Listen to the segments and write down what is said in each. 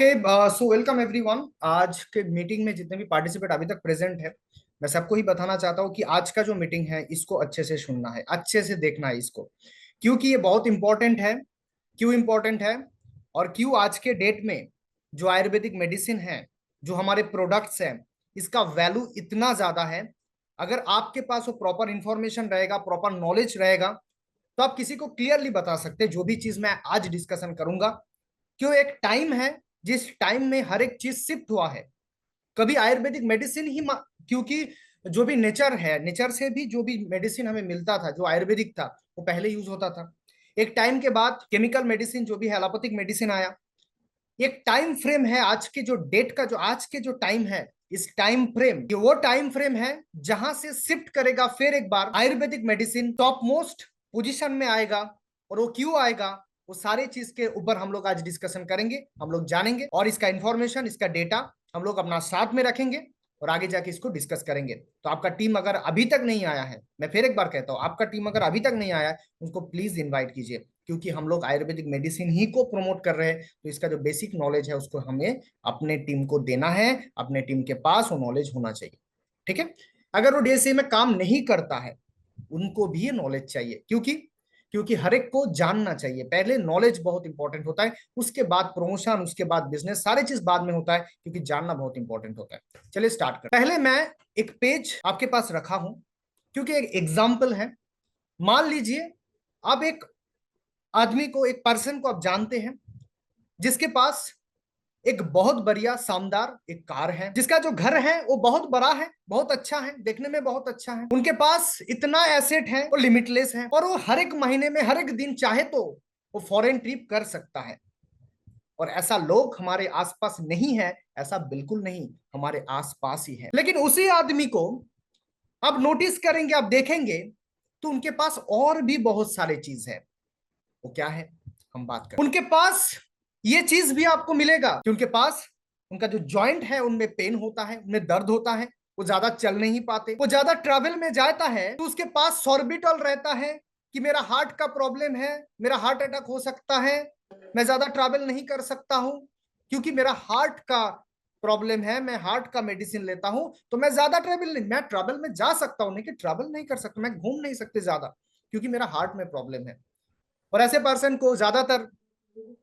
Okay, so welcome everyone. आज के meeting में जितने भी पार्टिसिपेट अभी तक प्रेजेंट है, मैं सबको ही बताना चाहता हूँ कि आज का जो मीटिंग है इसको अच्छे से सुनना है, अच्छे से देखना है इसको, क्योंकि ये बहुत इंपॉर्टेंट है। क्यों इंपॉर्टेंट है और क्यों आज के डेट में जो आयुर्वेदिक मेडिसिन है, जो हमारे प्रोडक्ट्स हैं, इसका वैल्यू इतना ज्यादा है। अगर आपके पास वो प्रॉपर इंफॉर्मेशन रहेगा, प्रॉपर नॉलेज रहेगा, तो आप किसी को क्लियरली बता सकते हैं जो भी चीज मैं आज डिस्कशन करूंगा। क्यों एक टाइम है जिस टाइम में हर एक चीज शिफ्ट हुआ है। कभी आयुर्वेदिक मेडिसिन ही क्योंकि जो भी नेचर है, नेचर से भी जो भी मेडिसिन हमें मिलता था, जो आयुर्वेदिक था, वो पहले यूज होता था। एक टाइम के बाद केमिकल मेडिसिन जो भी है, एलोपैथिक मेडिसिन आया। एक टाइम फ्रेम है आज के जो डेट का, जो आज के जो टाइम है, इस टाइम फ्रेम, ये वो टाइम फ्रेम है जहां से शिफ्ट करेगा फिर एक बार Ayurvedic medicine top most position में आएगा। और वो क्यों आएगा, वो सारे चीज के ऊपर हम लोग आज डिस्कशन करेंगे, हम लोग जानेंगे, और इसका इंफॉर्मेशन, इसका डेटा हम लोग अपना साथ में रखेंगे और आगे जाके इसको डिस्कस करेंगे। तो आपका टीम अगर अभी तक नहीं आया है, मैं फिर एक बार कहता हूं, आपका टीम अगर अभी तक नहीं आया है, उसको प्लीज इन्वाइट कीजिए, क्योंकि हम लोग आयुर्वेदिक मेडिसिन ही को प्रमोट कर रहे हैं। तो इसका जो बेसिक नॉलेज है उसको हमें अपने टीम को देना है, अपने टीम के पास वो नॉलेज होना चाहिए। ठीक है। अगर वो डीएसए में काम नहीं करता है, उनको भी ये नॉलेज चाहिए, क्योंकि क्योंकि हर एक को जानना चाहिए। पहले नॉलेज बहुत इंपॉर्टेंट होता है, उसके बाद प्रमोशन, उसके बाद बिजनेस, सारे चीज बाद में होता है, क्योंकि जानना बहुत इंपॉर्टेंट होता है। चलिए स्टार्ट कर। पहले मैं एक पेज आपके पास रखा हूं, क्योंकि एक एग्जाम्पल है। मान लीजिए आप एक आदमी को, एक पर्सन को आप जानते हैं, जिसके पास एक बहुत बढ़िया शानदार एक कार है, जिसका जो घर है वो बहुत बड़ा है, बहुत अच्छा है, देखने में बहुत अच्छा है। उनके पास इतना एसेट है, वो लिमिटलेस है, और वो हर एक महीने में, हर एक दिन चाहे तो वो फॉरेन ट्रिप कर सकता है। और ऐसा लोग हमारे आसपास नहीं है, ऐसा बिल्कुल नहीं, हमारे आसपास ही है। लेकिन उसी आदमी को आप नोटिस करेंगे, आप देखेंगे, तो उनके पास और भी बहुत सारे चीज है। वो क्या है, हम बात करें। उनके पास ये चीज भी आपको मिलेगा कि उनके पास उनका जो जॉइंट है उनमें पेन होता है, उनमें दर्द होता है, वो ज्यादा चल नहीं पाते, वो ज्यादा ट्रैवल में जाता है तो उसके पास सॉर्बिटॉल रहता है कि मेरा हार्ट का प्रॉब्लम है, मेरा हार्ट अटैक हो सकता है, मैं ज्यादा ट्रैवल नहीं कर सकता हूं, क्योंकि मेरा हार्ट का प्रॉब्लम है, मैं हार्ट का मेडिसिन लेता हूं, तो मैं ज्यादा ट्रैवल नहीं, मैं ट्रैवल में जा सकता हूं, लेकिन ट्रैवल नहीं कर सकता, मैं घूम नहीं सकते ज्यादा, क्योंकि मेरा हार्ट में प्रॉब्लम है। और ऐसे पर्सन को ज्यादातर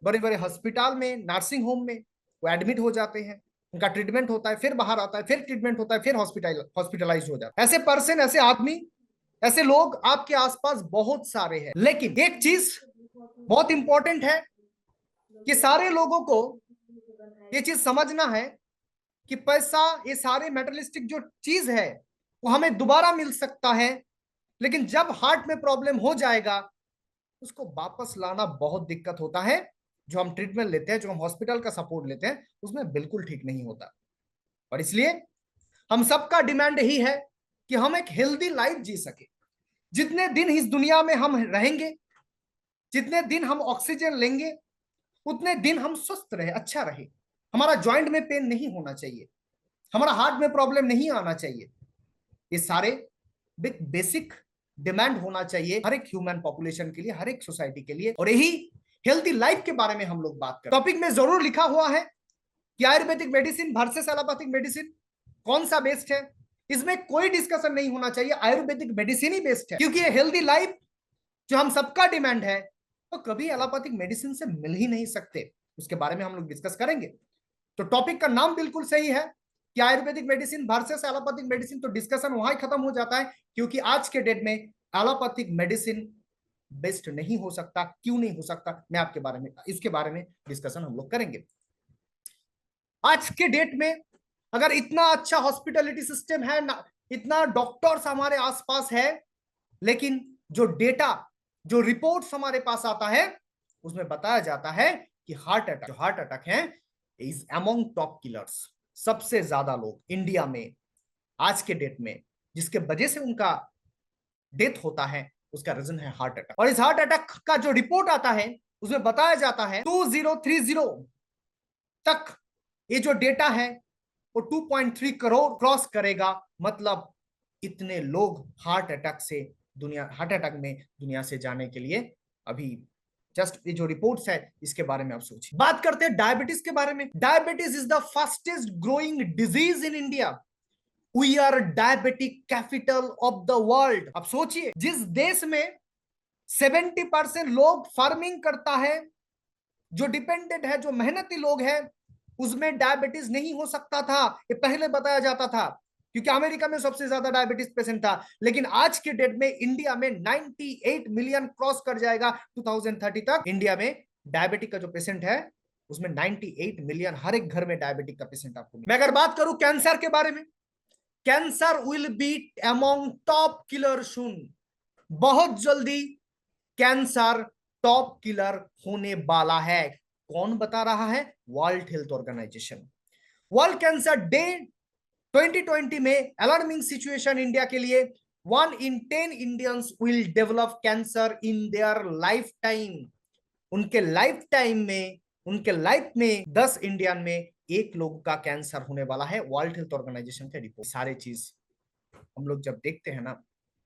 बड़े बड़े हॉस्पिटल में, नर्सिंग होम में वो एडमिट हो जाते हैं, उनका ट्रीटमेंट होता है, फिर बाहर आता है, फिर ट्रीटमेंट होता है, फिर हॉस्पिटलाइज हो जाता है। ऐसे पर्सन, ऐसे आदमी, ऐसे लोग आपके आसपास बहुत सारे हैं। लेकिन एक चीज बहुत इंपॉर्टेंट है कि सारे लोगों को ये चीज समझना है कि पैसा, ये सारे मेटेरियलिस्टिक जो चीज है, वो हमें दोबारा मिल सकता है, लेकिन जब हार्ट में प्रॉब्लम हो जाएगा, उसको वापस लाना बहुत दिक्कत होता है। जो हम ट्रीटमेंट लेते हैं, जो हम हॉस्पिटल का सपोर्ट लेते हैं, उसमें बिल्कुल ठीक नहीं होता। और इसलिए हम सबका डिमांड यही है कि हम एक हेल्दी लाइफ जी सके। जितने दिन इस दुनिया में हम रहेंगे, जितने दिन हम ऑक्सीजन लेंगे, उतने दिन हम स्वस्थ रहे, अच्छा रहे, हमारा जॉइंट में पेन नहीं होना चाहिए, हमारा हार्ट में प्रॉब्लम नहीं आना चाहिए। ये सारे बेसिक डिमांड होना चाहिए हर एक ह्यूमन पॉपुलेशन के लिए, हर एक सोसाइटी के लिए। और यही हेल्थी लाइफ के बारे में हम लोग बात करें। टॉपिक में जरूर लिखा हुआ है कि Ayurvedic medicine versus allopathic medicine कौन सा बेस्ट है। इसमें कोई डिस्कशन नहीं होना चाहिए, आयुर्वेदिक मेडिसिन ही बेस्ट है, क्योंकि ये हेल्दी लाइफ जो हम सबका डिमांड है, तो कभी एलोपैथिक मेडिसिन से मिल ही नहीं सकते। उसके बारे में हम लोग डिस्कस करेंगे। तो टॉपिक का नाम बिल्कुल सही है कि Ayurvedic medicine versus allopathic medicine, तो डिस्कशन वहां ही खत्म हो जाता है, क्योंकि आज के डेट में एलोपैथिक मेडिसिन बेस्ट नहीं हो सकता। क्यों नहीं हो सकता, मैं आपके बारे में, इसके बारे में डिस्कशन हम लोग करेंगे। आज के डेट में अगर इतना अच्छा हॉस्पिटलिटी सिस्टम है ना, इतना डॉक्टर्स हमारे आसपास है, लेकिन जो डेटा, जो रिपोर्ट्स हमारे पास आता है, उसमें बताया जाता है कि हार्ट अटैक है इज अमंग टॉप किलर्स। सबसे ज्यादा लोग इंडिया में आज के डेट में जिसके वजह से उनका डेथ होता है, उसका रीजन है हार्ट अटैक। और इस हार्ट अटैक का जो रिपोर्ट आता है, उसमें बताया जाता है 2030 तक ये जो डेटा है वो 2.3 करोड़ क्रॉस करेगा। मतलब इतने लोग हार्ट अटैक में दुनिया से जाने के लिए अभी जस्ट ये जो रिपोर्ट्स है इसके बारे में आप सोचिए। बात करते हैं डायबिटीज के बारे में। Diabetes is the fastest growing disease in India. We are diabetic capital of the world. अब सोचिए, जिस देश में 70% लोग फार्मिंग करता है, जो डिपेंडेंट है, जो मेहनती लोग हैं, उसमें डायबिटीज नहीं हो सकता था, ये पहले बताया जाता था, क्योंकि अमेरिका में सबसे ज्यादा डायबिटीज पेशेंट था। लेकिन आज के डेट में इंडिया में 98 मिलियन क्रॉस कर जाएगा 2030 तक। इंडिया में डायबिटिक का जो पेशेंट है उसमें 98 मिलियन, हर एक घर में डायबिटिक का पेशेंट आपको। मैं अगर बात करूं कैंसर के बारे में, cancer will be among top killer soon. बहुत जल्दी कैंसर टॉप किलर होने वाला है। कौन बता रहा है? World Health Organization. World Cancer Day 2020 में अलार्मिंग सिचुएशन इंडिया के लिए, 1 in 10 Indians will develop cancer in their life time. उनके लाइफ टाइम में, उनके लाइफ में 10 इंडियन में एक लोग का कैंसर होने वाला है। वर्ल्ड हेल्थ ऑर्गेनाइजेशन के रिपोर्ट। सारे चीज हम लोग जब देखते हैं ना,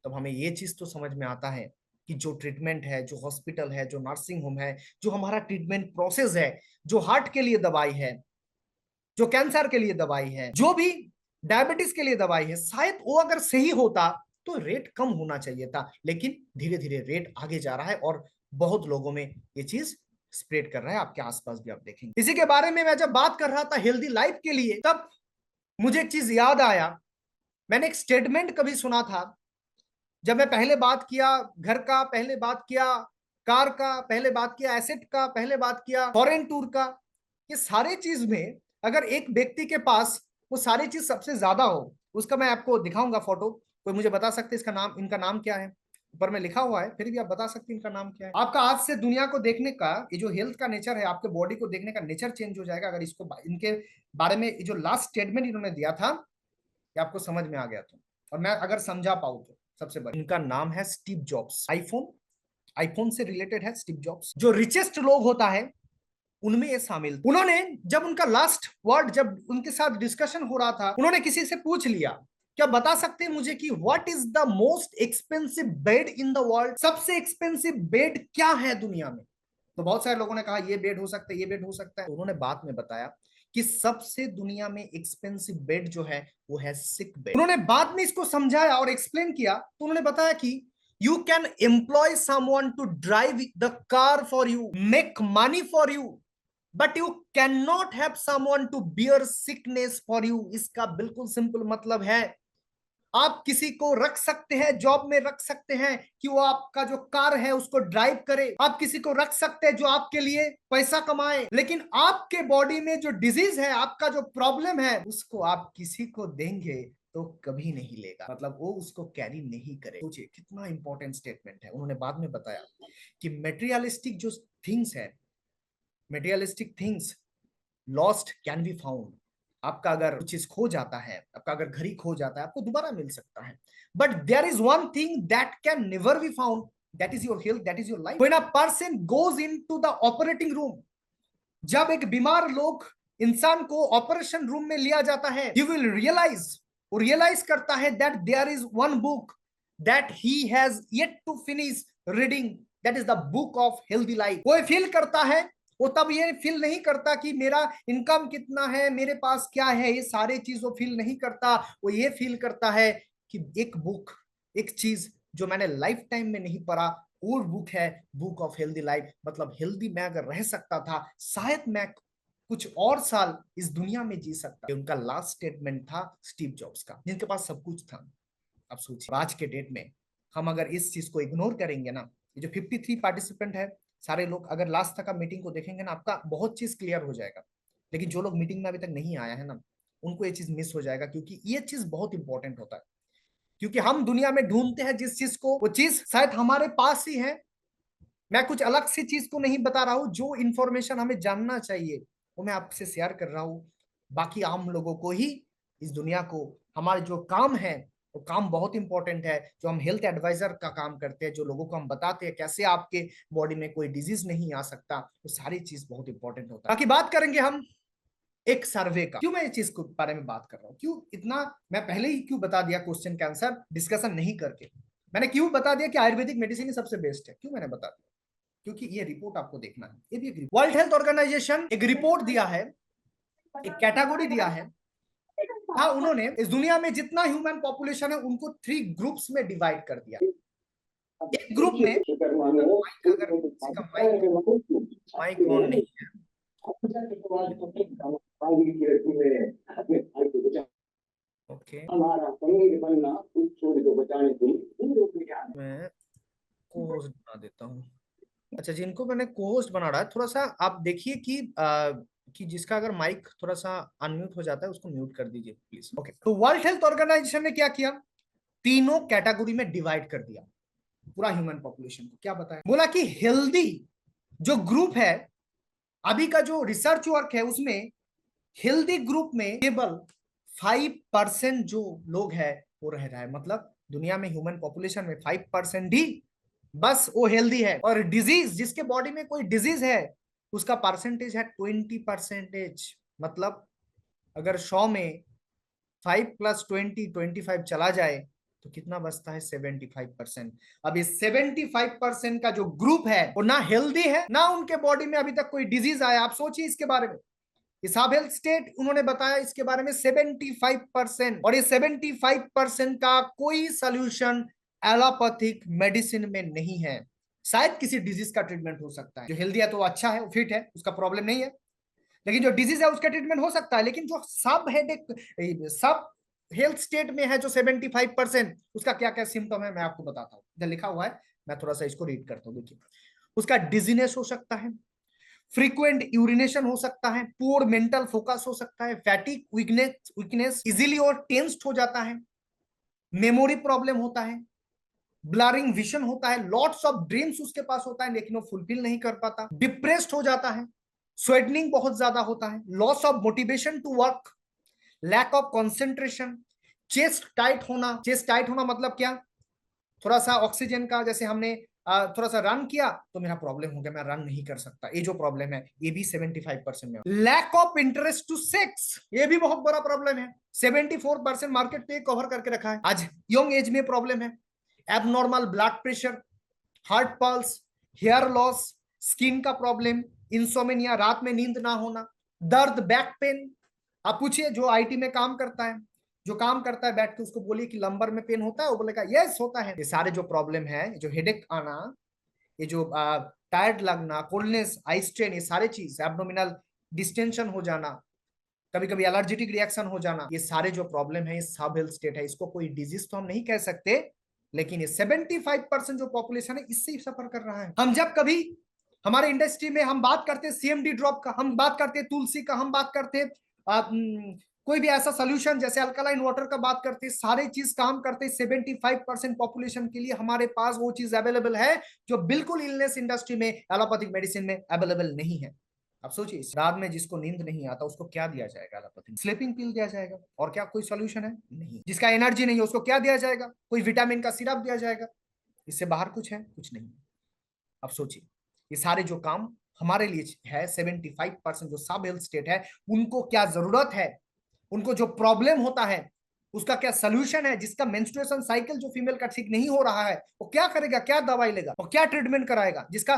तब हमें ये चीज तो समझ में आता है कि जो ट्रीटमेंट है, जो हॉस्पिटल है, जो नर्सिंग होम है, जो हमारा ट्रीटमेंट प्रोसेस है, जो हार्ट के लिए दवाई है, जो कैंसर के लिए दवाई है, जो भी डायबिटीज के लिए दवाई है, शायद वो अगर सही होता तो रेट कम होना चाहिए था। लेकिन धीरे धीरे रेट आगे जा रहा है और बहुत लोगों में ये चीज स्प्रेड कर रहा है। आपके आसपास भी आप देखेंगे। इसी के बारे में मैं जब बात कर रहा था हेल्दी लाइफ के लिए, तब मुझे एक चीज याद आया। मैंने एक स्टेटमेंट कभी सुना था, जब मैं पहले बात किया घर का, पहले बात किया कार का, पहले बात किया एसेट का, पहले बात किया फॉरेन टूर का, ये सारे चीज में अगर एक व्यक्ति के पास वो सारी चीज सबसे ज्यादा हो, उसका मैं आपको दिखाऊंगा फोटो। कोई मुझे बता सकते इसका नाम, इनका नाम क्या है? ऊपर में लिखा हुआ है, फिर भी आप बता सकते हैं इनका नाम क्या है? आपका आज से दुनिया को देखने का, ये जो हेल्थ का नेचर है, आपके बॉडी को देखने का नेचर चेंज हो जाएगा अगर इसको, इनके बारे में जो लास्ट स्टेटमेंट इन्होंने दिया था, ये आपको समझ में आ गया तो, और मैं अगर समझा पाऊँ तो। सबसे बड़ा इनका नाम है स्टीव जॉब्स। आईफोन, आईफोन से रिलेटेड है स्टीव जॉब्स। जो रिचेस्ट लोग होता है उनमें ये शामिल। उन्होंने जब उनका लास्ट वर्ड, जब उनके साथ डिस्कशन हो रहा था, उन्होंने किसी से पूछ लिया, क्या बता सकते हैं मुझे कि what is the most expensive bed in the world? सबसे एक्सपेंसिव बेड क्या है दुनिया में? तो बहुत सारे लोगों ने कहा ये बेड हो सकता है, ये बेड हो सकता है। तो उन्होंने बाद में बताया कि सबसे दुनिया में एक्सपेंसिव बेड जो है वो है सिक बेड। उन्होंने बाद में इसको समझाया और एक्सप्लेन किया, तो उन्होंने बताया कि you can employ someone to drive the car for you, make money for you, but you cannot have someone to bear sickness for you। इसका बिल्कुल सिंपल मतलब है, आप किसी को रख सकते हैं, जॉब में रख सकते हैं कि वो आपका जो कार है उसको ड्राइव करे, आप किसी को रख सकते हैं जो आपके लिए पैसा कमाए, लेकिन आपके बॉडी में जो डिजीज है, आपका जो प्रॉब्लम है, उसको आप किसी को देंगे तो कभी नहीं लेगा, मतलब वो उसको कैरी नहीं करे। सोचिए कितना इंपॉर्टेंट स्टेटमेंट है। उन्होंने बाद में बताया कि मेटेरियलिस्टिक जो थिंग्स है, materialistic things lost can be found. आपका अगर कुछ चीज खो जाता है, आपका अगर घड़ी खो जाता है, आपको दोबारा मिल सकता है, but there is one thing that can never be found, that is your health, that is your life. When a person goes into the operating room, जब एक बीमार लोग इंसान को ऑपरेशन रूम में लिया जाता है, यू विल रियलाइज, वो रियलाइज करता है that there is one book that he has yet to finish reading, that is the book of healthy life. वो फील करता है, वो तब ये फील नहीं करता कि मेरा इनकम कितना है, मेरे पास क्या है, ये सारे चीज वो फील नहीं करता। वो ये फील करता है कि एक बुक, एक चीज जो मैंने लाइफ टाइम में नहीं पढ़ा, वो बुक है बुक ऑफ हेल्दी लाइफ। मतलब हेल्दी मैं अगर रह सकता था, शायद मैं कुछ और साल इस दुनिया में जी सकता। उनका लास्ट स्टेटमेंट था स्टीव जॉब्स का, जिनके पास सब कुछ था। अब सोचिए आज के डेट में हम अगर इस चीज को इग्नोर करेंगे ना, ये जो 53 पार्टिसिपेंट है, सारे लोग अगर लास्ट तक का मीटिंग को देखेंगे ना, आपका बहुत चीज क्लियर हो जाएगा। लेकिन जो लोग मीटिंग में अभी तक नहीं आया है ना, उनको ये चीज मिस हो जाएगा, क्योंकि ये चीज बहुत इंपॉर्टेंट होता है। क्योंकि हम दुनिया में ढूंढते हैं जिस चीज को, वो चीज शायद हमारे पास ही है। मैं कुछ अलग सी चीज को नहीं बता रहा हूं, जो इंफॉर्मेशन हमें जानना चाहिए वो मैं आपसे शेयर कर रहा हूं। बाकी आम लोगों को ही, इस दुनिया को, हमारे जो काम है वो काम बहुत इंपॉर्टेंट है। जो हम हेल्थ एडवाइजर का काम करते हैं, जो लोगों को हम बताते हैं कैसे आपके बॉडी में कोई डिजीज नहीं आ सकता, वो सारी चीज बहुत इंपॉर्टेंट होता है। बाकी बात करेंगे हम एक सर्वे का। क्यों मैं इस चीज के बारे में बात कर रहा हूँ, क्यों इतना मैं पहले ही क्यों बता दिया क्वेश्चन का आंसर डिस्कशन नहीं करके? मैंने क्यों बता दिया कि आयुर्वेदिक मेडिसिन ही सबसे बेस्ट है? क्यों मैंने बता दिया? क्योंकि ये रिपोर्ट आपको देखना है। ये भी वर्ल्ड हेल्थ ऑर्गेनाइजेशन एक रिपोर्ट दिया है, एक कैटेगरी दिया है। हाँ, उन्होंने इस दुनिया में जितना ह्यूमन पॉपुलेशन है उनको 3 ग्रुप्स में डिवाइड कर दिया। एक ग्रुप में माइक, अगर किसी का माइक ऑन नहीं है, ओके, मैं को होस्ट बना देता हूँ। अच्छा, जिनको मैंने को होस्ट बना रहा है, थोड़ा सा आप देखिए कि जिसका अगर माइक थोड़ा सा अनम्यूट हो जाता है उसको म्यूट कर दीजिए प्लीज। ओके, तो वर्ल्ड हेल्थ ऑर्गेनाइजेशन ने क्या किया, तीनों कैटेगरी में डिवाइड कर दिया पूरा ह्यूमन पॉपुलेशन को। क्या बताया, बोला कि हेल्दी जो ग्रुप है, अभी का जो रिसर्च वर्क है उसमें हेल्दी ग्रुप में केवल 5% जो लोग है वो रह रहा है। मतलब दुनिया में ह्यूमन पॉपुलेशन में 5% ही बस वो हेल्दी है, और डिजीज, जिसके बॉडी में कोई डिजीज है, उसका परसेंटेज है 20%। मतलब अगर 100 में 5 + 20 25 चला जाए तो कितना बचता है, 75%। अब इस 75% का जो ग्रुप है वो ना हेल्दी है, ना उनके बॉडी में अभी तक कोई डिजीज आया। आप सोचिए इसके बारे में, हिसाब हेल्थ स्टेट उन्होंने बताया इसके बारे में 75%, और ये 75% का कोई सोल्यूशन एलोपैथिक मेडिसिन में नहीं है। शायद किसी डिजीज का ट्रीटमेंट हो सकता है, जो हेल्दी है तो अच्छा है, फिट है, उसका प्रॉब्लम नहीं है, लेकिन जो डिजीज है उसका ट्रीटमेंट हो सकता है। लेकिन जो सब हेडेक, सब हेल्थ स्टेट में है जो 75%, उसका क्या क्या सिम्टम है मैं आपको बताता हूँ। इधर लिखा हुआ है, मैं थोड़ा सा इसको रीड करता हूँ। देखिए, उसका डिजीनेस हो सकता है, फ्रीक्वेंट यूरिनेशन हो सकता है, पुअर मेंटल फोकस हो सकता है, फैटिक, वीकनेस, इजीली और टेंस्ड हो जाता है, मेमोरी प्रॉब्लम होता है, ब्लरिंग विजन होता है, लॉट्स ऑफ ड्रीम्स उसके पास होता है लेकिन वो फुलफिल नहीं कर पाता, डिप्रेस्ड हो जाता है, स्वेटनिंग बहुत ज्यादा होता है, loss of motivation to work, lack of concentration, chest tight होना। चेस्ट टाइट होना मतलब क्या, थोड़ा सा ऑक्सीजन का, जैसे हमने थोड़ा सा रन किया तो मेरा प्रॉब्लम हो गया, मैं रन नहीं कर सकता, ये जो प्रॉब्लम है ये भी 75% में। Lack of interest to sex, ये भी बहुत बड़ा प्रॉब्लम है, 74% मार्केट पे कवर करके रखा है। आज यंग एज में प्रॉब्लम है, abnormal blood pressure, heart pulse, hair loss, skin का प्रॉब्लम, इंसोमेनिया, रात में नींद ना होना, दर्द, बैक पेन। आप पूछिए जो आईटी में काम करता है, जो काम करता है बैठ के, उसको बोलिए कि लंबर में पेन होता है, वो बोलेगा यस होता है। ये सारे जो प्रॉब्लम है, जो हेडेक आना, ये जो टायर्ड लगना, कोल्डनेस, आई स्ट्रेन, ये सारे चीज, एब्डोमिनल डिस्टेंशन हो जाना, कभी कभी एलर्जेटिक रिएक्शन हो जाना, ये सारे जो प्रॉब्लम है ये सब हेल्थ स्टेट है। इसको कोई डिजीज तो हम नहीं कह सकते, लेकिन ये 75% जो पॉपुलेशन है इससे ही सफर कर रहा है। हम जब कभी हमारे इंडस्ट्री में हम बात करते हैं सीएमडी ड्रॉप का, हम बात करते हैं तुलसी का, हम बात करते हैं कोई भी ऐसा सोल्यूशन जैसे अल्कलाइन वाटर का बात करते हैं, सारे चीज काम करते हैं 75% पॉपुलेशन के लिए। हमारे पास वो चीज अवेलेबल है जो बिल्कुल इलनेस इंडस्ट्री में, एलोपैथिक मेडिसिन में अवेलेबल नहीं है। अब सोचिए, रात में जिसको नींद नहीं आता उसको क्या दिया जाएगा, एलोपैथी स्लीपिंग पिल दिया जाएगा, और क्या कोई सोल्यूशन है, नहीं। जिसका एनर्जी नहीं है उसको क्या दिया जाएगा, कोई विटामिन का सिरप दिया जाएगा, इससे बाहर कुछ है, कुछ नहीं। अब सोचिए, ये सारे जो काम हमारे लिए है, 75% जो सब हेल्थ स्टेट है उनको क्या जरूरत है, उनको जो प्रॉब्लम होता है उसका क्या सोल्यूशन है, जिसका मेंस्ट्रुएशन साइकिल जो फीमेल का ठीक नहीं हो रहा है वो क्या करेगा, क्या दवाई लेगा, वो क्या ट्रीटमेंट कराएगा, जिसका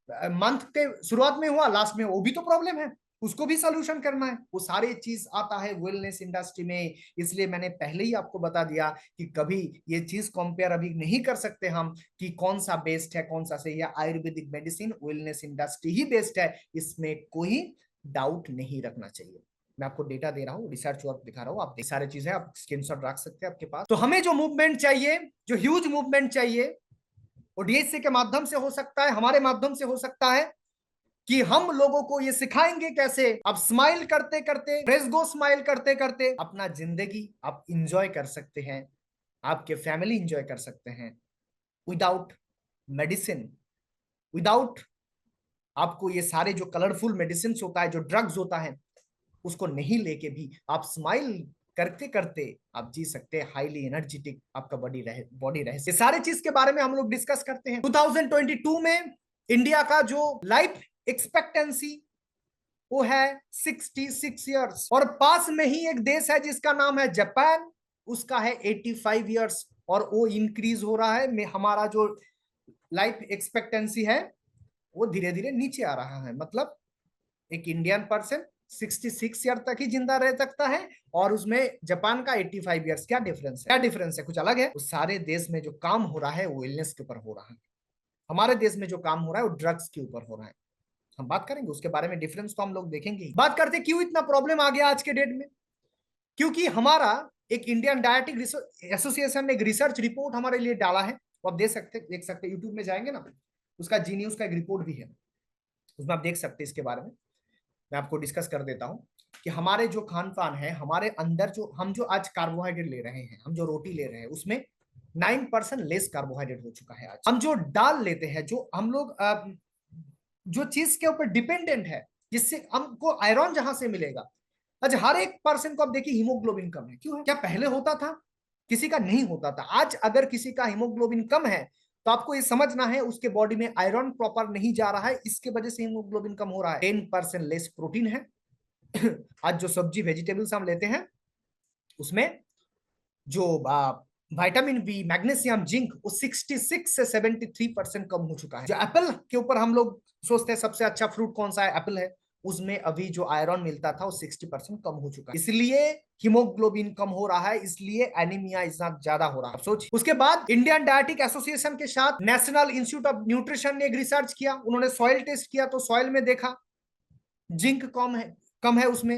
मंथ के शुरुआत में हुआ लास्ट में वो भी तो प्रॉब्लम है, उसको भी सोल्यूशन करना है। वो सारे चीज आता है वेलनेस इंडस्ट्री में। इसलिए मैंने पहले ही आपको बता दिया कि कभी ये चीज कंपेयर अभी नहीं कर सकते हम कि कौन सा बेस्ट है, कौन सा सही है। आयुर्वेदिक मेडिसिन, वेलनेस इंडस्ट्री ही बेस्ट है, इसमें कोई डाउट नहीं रखना चाहिए। मैं आपको डेटा दे रहा हूँ, रिसर्च वर्क दिखा रहा हूँ, आप सारे चीजें आप स्क्रीनशॉट रख सकते हैं आपके पास। तो हमें जो मूवमेंट चाहिए, जो ह्यूज मूवमेंट चाहिए, वो डीएससी के माध्यम से हो सकता है, हमारे माध्यम से हो सकता है कि हम लोगों को ये सिखाएंगे कैसे आप स्माइल करते करते, फ्रेश गो स्माइल करते करते अपना जिंदगी आप इंजॉय कर सकते हैं, आपके फैमिली इंजॉय कर सकते हैं विदाउट मेडिसिन, विदाउट आपको ये सारे जो कलरफुल मेडिसिन होता है, जो ड्रग्स होता है, उसको नहीं लेके भी आप स्माइल करते करते आप जी सकते हैं, हाईली एनर्जेटिक आपका बॉडी रहे। ये सारे चीज के बारे में हम लोग डिस्कस करते हैं। 2022 में इंडिया का जो लाइफ एक्सपेक्टेंसी वो है 66 ईयर्स, और पास में ही एक देश है जिसका नाम है जापान, उसका है 85 ईयर्स, और वो इंक्रीज हो रहा है। हमारा जो लाइफ एक्सपेक्टेंसी है वो धीरे धीरे नीचे आ रहा है। मतलब एक इंडियन पर्सन 66 ईयर तक ही जिंदा रह सकता है और उसमें जापान का 85 ईयर्स। क्या डिफरेंस है? क्या डिफरेंस है? कुछ अलग है। उस सारे देश में जो काम हो रहा है वो इलनेस के ऊपर हो रहा है। हमारे देश में जो काम हो रहा है वो ड्रग्स के ऊपर हो रहा है। हम बात करेंगे उसके बारे में, डिफरेंस तो हम लोग देखेंगे। बात करते क्यों इतना प्रॉब्लम आ गया आज के डेट में। क्योंकि हमारा एक इंडियन डायबिटिक एसोसिएशन ने एक रिसर्च रिपोर्ट हमारे लिए डाला है। वो आप देख सकते यूट्यूब में जाएंगे ना, उसका जी न्यूज का एक रिपोर्ट भी है, उसमें आप देख सकते हैं इसके बारे में। मैं आपको डिस्कस कर देता हूं कि हमारे जो खान पान है, हमारे अंदर जो हम जो आज कार्बोहाइड्रेट ले रहे हैं, हम जो रोटी ले रहे हैं उसमें 9% लेस कार्बोहाइड्रेट हो चुका है। आज हम जो दाल लेते हैं, जो हम लोग जो चीज के ऊपर डिपेंडेंट है, जिससे हमको आयरन जहां से मिलेगा, आज हर एक पर्सन को आप देखिए हीमोग्लोबिन कम है। क्यों है? क्या पहले होता था? किसी का नहीं होता था। आज अगर किसी का हीमोग्लोबिन कम है तो आपको ये समझना है उसके बॉडी में आयरन प्रॉपर नहीं जा रहा है, इसके वजह से हीमोग्लोबिन कम हो रहा है। 10% लेस प्रोटीन है। आज जो सब्जी वेजिटेबल्स हम लेते हैं उसमें जो विटामिन बी, मैग्नीशियम, जिंक, वो 66 से 73% कम हो चुका है। जो एप्पल के ऊपर हम लोग सोचते हैं सबसे अच्छा फ्रूट कौन सा है, एप्पल है, उसमें अभी जो आयरन मिलता था वो 60% कम हो चुका है। इसलिए हीमोग्लोबिन कम हो रहा है, इसलिए एनीमिया इतना ज्यादा हो रहा है। सोचिए। उसके बाद इंडियन डायटिक एसोसिएशन के साथ नेशनल इंस्टीट्यूट ऑफ न्यूट्रिशन ने एक रिसर्च किया। उन्होंने सॉइल टेस्ट किया तो सॉइल में देखा जिंक कम है उसमें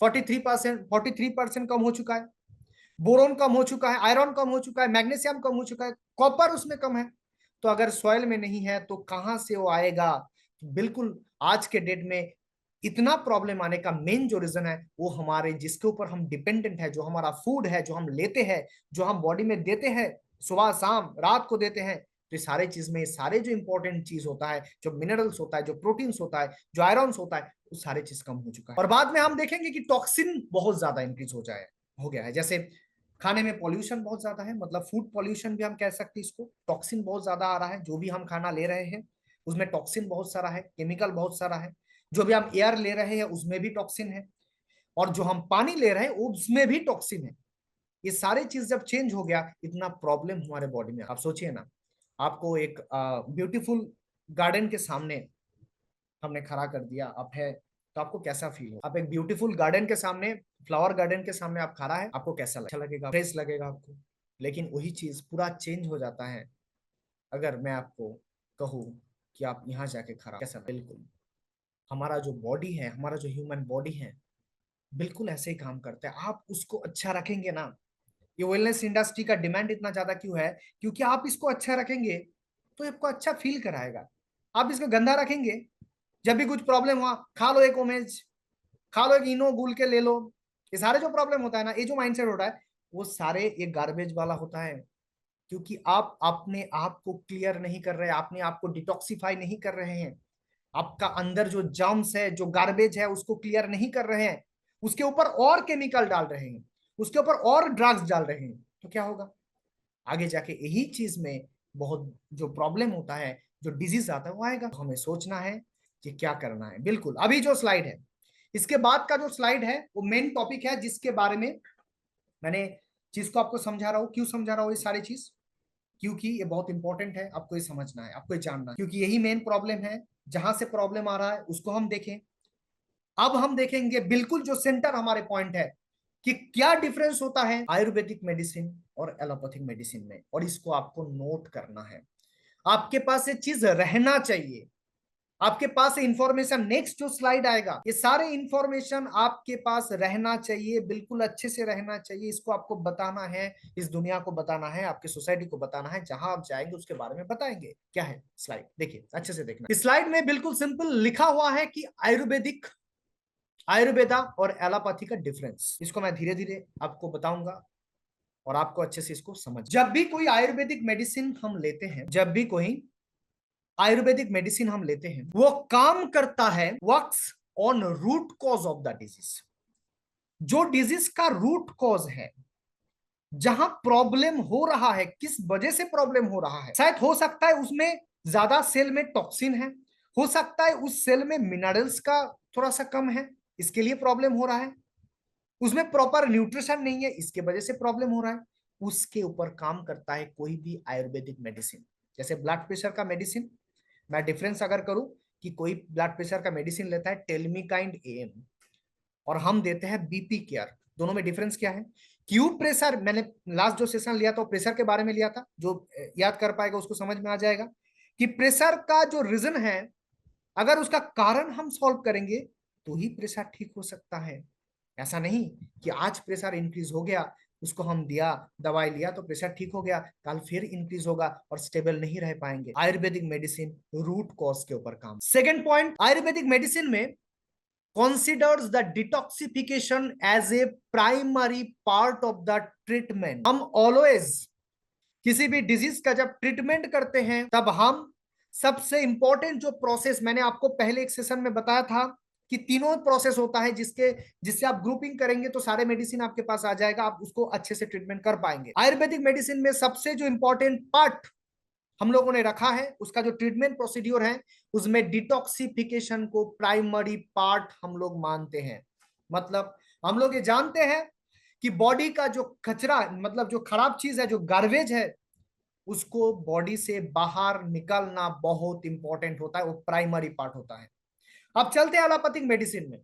43% कम हो चुका है। बोरोन कम हो चुका है, आयरन कम हो चुका है, मैग्नीशियम कम हो चुका है, कॉपर उसमें कम है। तो अगर सॉइल में नहीं है तो कहां से वो आएगा? बिल्कुल आज के डेट में इतना प्रॉब्लम आने का मेन जो रीजन है वो हमारे जिसके ऊपर हम डिपेंडेंट है, जो हमारा फूड है, जो हम लेते हैं, जो हम बॉडी में देते हैं, सुबह शाम रात को देते हैं। तो सारे चीज में सारे जो इंपॉर्टेंट चीज होता है, जो मिनरल्स होता है, जो प्रोटीन्स होता है, जो आयरन्स होता है, वो सारे चीज कम हो चुका है। और बाद में हम देखेंगे कि टॉक्सिन बहुत ज्यादा इंक्रीज हो गया है। जैसे खाने में पॉल्यूशन बहुत ज्यादा है, मतलब फूड पॉल्यूशन भी हम कह सकते हैं इसको। टॉक्सिन बहुत ज्यादा आ रहा है, जो भी हम खाना ले रहे हैं उसमें टॉक्सिन बहुत सारा है, केमिकल बहुत सारा है। जो भी हम एयर ले रहे हैं उसमें भी टॉक्सिन है, और जो हम पानी ले रहे हैं उसमें भी टॉक्सिन है। ये सारे चीज जब चेंज हो गया, इतना प्रॉब्लम हमारे बॉडी में। आप सोचिए ना, आपको एक ब्यूटीफुल गार्डन के सामने हमने खड़ा कर दिया, आप है तो आपको कैसा फील हो? आप एक ब्यूटीफुल गार्डन के सामने, फ्लावर गार्डन के सामने आप खड़ा है, आपको कैसा अच्छा लगेगा? फ्रेश लगेगा आपको। लेकिन वही चीज पूरा चेंज हो जाता है अगर मैं आपको कहूँ कि आप यहाँ जाके खड़ा, कैसा? बिल्कुल हमारा जो बॉडी है, हमारा जो ह्यूमन बॉडी है, बिल्कुल ऐसे ही काम करता है। आप उसको अच्छा रखेंगे ना। ये वेलनेस इंडस्ट्री का डिमांड इतना ज्यादा क्यों है? क्योंकि आप इसको अच्छा रखेंगे तो आपको अच्छा फील कराएगा। आप इसको गंदा रखेंगे, जब भी कुछ प्रॉब्लम हुआ, खा लो एक ओमेज, खा लो एक इनो गुल के ले लो, ये सारे जो प्रॉब्लम होता है ना, ये जो माइंडसेट होता है, वो सारे एक गार्बेज वाला होता है। क्योंकि आप अपने आप को क्लियर नहीं कर रहे, अपने आप को डिटॉक्सिफाई नहीं कर रहे हैं, आपका अंदर जो जर्म्स है, जो गार्बेज है, उसको क्लियर नहीं कर रहे हैं, उसके ऊपर और केमिकल डाल रहे हैं, उसके ऊपर और ड्रग्स डाल रहे हैं, तो क्या होगा आगे जाके? यही चीज में बहुत जो प्रॉब्लम होता है, जो डिजीज आता है वो आएगा। तो हमें सोचना है कि क्या करना है। बिल्कुल अभी जो स्लाइड है, इसके बाद का जो स्लाइड है वो मेन टॉपिक है, जिसके बारे में मैंने चीज को आपको समझा रहा हूँ। क्यों समझा रहा हूँ ये सारी चीज? क्योंकि ये बहुत इंपॉर्टेंट है, आपको ये समझना है, आपको ये जानना है, क्योंकि यही मेन प्रॉब्लम है। जहां से प्रॉब्लम आ रहा है उसको हम देखें। अब हम देखेंगे बिल्कुल जो सेंटर हमारे पॉइंट है कि क्या डिफरेंस होता है आयुर्वेदिक मेडिसिन और एलोपैथिक मेडिसिन में, और इसको आपको नोट करना है। आपके पास ये चीज रहना चाहिए, आपके पास इंफॉर्मेशन, नेक्स्ट जो स्लाइड आएगा, ये सारे इंफॉर्मेशन आपके पास रहना चाहिए, बिल्कुल अच्छे से रहना चाहिए। इसको आपको बताना है, इस दुनिया को बताना है, आपकी सोसाइटी को बताना है, जहां आप जाएंगे उसके बारे में बताएंगे। क्या है स्लाइड? देखिए अच्छे से देखना। इस स्लाइड में बिल्कुल सिंपल लिखा हुआ है कि आयुर्वेदा और एलोपैथी का डिफरेंस। इसको मैं धीरे धीरे आपको बताऊंगा और आपको अच्छे से इसको समझ। जब भी कोई आयुर्वेदिक मेडिसिन हम लेते हैं, जब भी कोई आयुर्वेदिक मेडिसिन हम लेते हैं, वो काम करता है, works on root cause of the disease. जो डिजीज का रूट कॉज है, जहां प्रॉब्लम हो रहा है, किस वजह से प्रॉब्लम हो रहा है, शायद हो सकता है उसमें ज्यादा सेल में टॉक्सिन है, हो सकता है उस सेल में मिनरल्स का थोड़ा सा कम है, इसके लिए प्रॉब्लम हो रहा है, उसमें प्रॉपर न्यूट्रिशन नहीं है, इसके वजह से प्रॉब्लम हो रहा है। उसके ऊपर काम करता है कोई भी आयुर्वेदिक मेडिसिन। जैसे ब्लड प्रेशर का मेडिसिन, मैं डिफरेंस अगर करूं कि कोई ब्लड प्रेशर का मेडिसिन लेता है टेलमिकाइंड एम और हम देते हैं बीपी केयर, दोनों में डिफरेंस क्या है? ट्यूब प्रेशर, मैंने लास्ट जो सेशन लिया था वो प्रेशर के बारे में लिया था, जो याद कर पाएगा उसको समझ में आ जाएगा कि प्रेशर का जो रीजन है, अगर उसका कारण हम सॉल्व करेंगे तो ही प्रेशर ठीक हो सकता है। ऐसा नहीं कि आज प्रेशर इंक्रीज हो गया, उसको हम दिया, दवाई लिया तो प्रेशर ठीक हो गया, कल फिर इंक्रीज होगा और स्टेबल नहीं रह पाएंगे। आयुर्वेदिक मेडिसिन रूट कॉज के ऊपर काम। सेकेंड पॉइंट, आयुर्वेदिक मेडिसिन में considers the detoxification as a primary part of the treatment। हम always किसी भी डिजीज का जब ट्रीटमेंट करते हैं तब हम सबसे इंपॉर्टेंट जो प्रोसेस मैंने आपको पहले एक सेशन में बताया था कि तीनों प्रोसेस होता है जिससे आप ग्रुपिंग करेंगे तो सारे मेडिसिन आपके पास आ जाएगा, आप उसको अच्छे से ट्रीटमेंट कर पाएंगे। आयुर्वेदिक मेडिसिन में सबसे जो इंपॉर्टेंट पार्ट हम लोगों ने रखा है, उसका जो ट्रीटमेंट प्रोसीड्योर है, उसमें डिटॉक्सिफिकेशन को प्राइमरी पार्ट हम लोग मानते हैं। मतलब हम लोग ये जानते हैं कि बॉडी का जो कचरा, मतलब जो खराब चीज है, जो गार्बेज है, उसको बॉडी से बाहर निकालना बहुत इंपॉर्टेंट होता है, वो प्राइमरी पार्ट होता है। अब चलते हैं एलोपैथिक मेडिसिन में,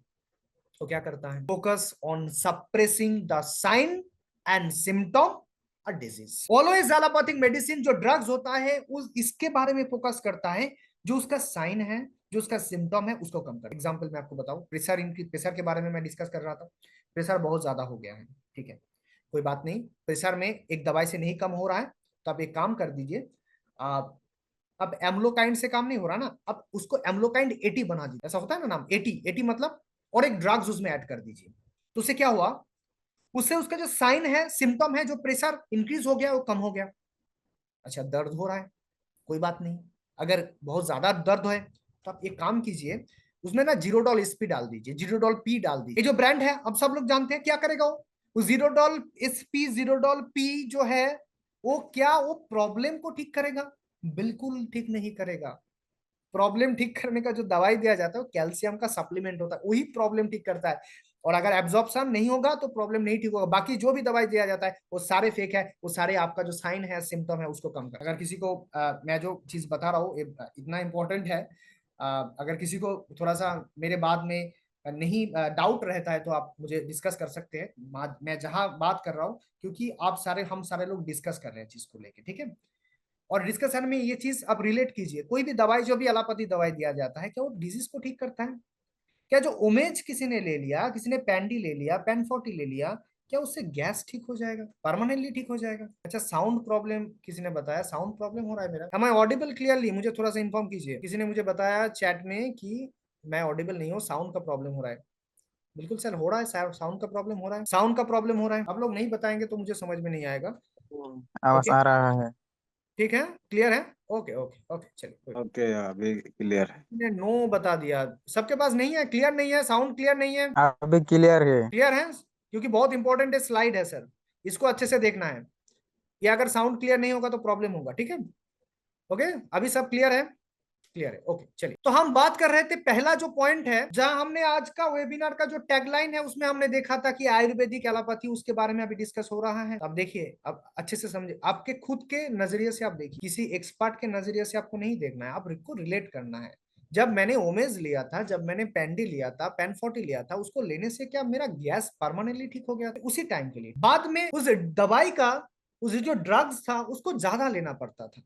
तो क्या करता है? Focus on suppressing the sign and symptom a disease. Always allopathic medicine जो ड्रग्स होता है उस इसके बारे में फोकस करता है, जो उसका साइन है, जो उसका सिम्टम है, उसको कम कर। एग्जांपल मैं आपको बताऊं, प्रेशर के बारे में मैं डिस्कस कर रहा था, प्रेशर बहुत ज्यादा हो गया है, ठीक है, कोई बात नहीं, प्रेशर में एक दवाई से नहीं कम हो रहा है, तो आप एक काम कर दीजिए, आप अब एम्लोकाइंड से काम नहीं हो रहा ना, अब उसको एम्लोकाइंड 80 बना दीजिए, ऐसा होता है ना नाम 80, 80 मतलब, और एक ड्रग्स उसमें ऐड कर दीजिए, तो उससे क्या हुआ? उससे उसका जो साइन है, सिम्टम है, जो प्रेशर इंक्रीज हो गया वो कम हो गया। अच्छा, दर्द हो रहा है, कोई बात नहीं, अगर बहुत ज्यादा दर्द है तो आप एक काम कीजिए, उसमें ना जीरोडॉल एसपी डाल दीजिए, जीरोडॉल पी डाल दीजिए। ये जो ब्रांड है अब सब लोग जानते हैं, क्या करेगा वो जीरोडॉल एसपी, जीरोडॉल पी जो है, वो क्या वो प्रॉब्लम को ठीक करेगा? बिल्कुल ठीक नहीं करेगा। प्रॉब्लम ठीक करने का जो दवाई दिया जाता है वो कैल्शियम का सप्लीमेंट होता है, वही प्रॉब्लम ठीक करता है, और अगर एब्जॉर्प्शन नहीं होगा तो प्रॉब्लम नहीं ठीक होगा। बाकी जो भी दवाई दिया जाता है वो सारे फेक है, वो सारे आपका जो साइन है, सिम्टम है, उसको कम कर। अगर किसी को मैं जो चीज बता रहा हूँ इतना इंपॉर्टेंट है, अगर किसी को थोड़ा सा मेरे बाद में नहीं डाउट रहता है तो आप मुझे डिस्कस कर सकते हैं, मैं जहां बात कर रहा हूँ, क्योंकि आप सारे हम सारे लोग डिस्कस कर रहे हैं चीज को लेके, ठीक है। और डिस्कशन में ये चीज आप रिलेट कीजिए, कोई भी दवाई, जो भी एलोपैथी दवाई दिया जाता है, क्या वो डिजीज को ठीक करता है? क्या जो ओमेज किसी ने ले लिया, किसी ने पैंडी ले लिया, पेन 40 ले लिया, क्या उससे गैस ठीक हो जाएगा, परमानेंटली ठीक हो जाएगा? अच्छा, साउंड प्रॉब्लम किसी ने बताया, साउंड प्रॉब्लम हो रहा है मेरा, एम आई ऑडिबल क्लियरली? मुझे थोड़ा सा इन्फॉर्म कीजिए। किसी ने मुझे बताया चैट में कि मैं ऑडिबल नहीं हूँ, साउंड का प्रॉब्लम हो रहा है। बिल्कुल सर, हो रहा है, साउंड का प्रॉब्लम हो रहा है, साउंड का प्रॉब्लम हो रहा है। आप लोग नहीं बताएंगे तो मुझे समझ में नहीं आएगा। आवाज ओके, आ रहा है। ठीक है, क्लियर है, ओके ओके ओके, चलिए। ओके, अभी क्लियर है। ने नो बता दिया, सबके पास नहीं है, क्लियर नहीं है, साउंड क्लियर नहीं है? अभी क्लियर है। क्लियर है, क्योंकि बहुत इंपॉर्टेंट है, स्लाइड है सर, इसको अच्छे से देखना है, ये अगर साउंड क्लियर नहीं होगा तो प्रॉब्लम होगा, ठीक है। ओके, अभी सब क्लियर है? क्लियर है, ओके, चलिए। तो हम बात कर रहे थे, पहला जो पॉइंट है, जहां हमने आज का वेबिनार का जो टैगलाइन है उसमें हमने देखा था कि आयुर्वेदिक एलोपैथी, उसके बारे में अभी डिस्कस हो रहा है। अब देखिए, अब अच्छे से समझे, आपके खुद के नजरिए से आप देखिए, किसी एक्सपर्ट के नजरिए से आपको नहीं देखना है, आपको रिलेट करना है। जब मैंने ओमेज लिया था, जब मैंने पेंडी लिया था, पेन 40 लिया था, उसको लेने से क्या मेरा गैस परमानेंटली ठीक हो गया था? उसी टाइम के लिए, बाद में उस दवाई का, उस जो ड्रग्स था उसको ज्यादा लेना पड़ता था।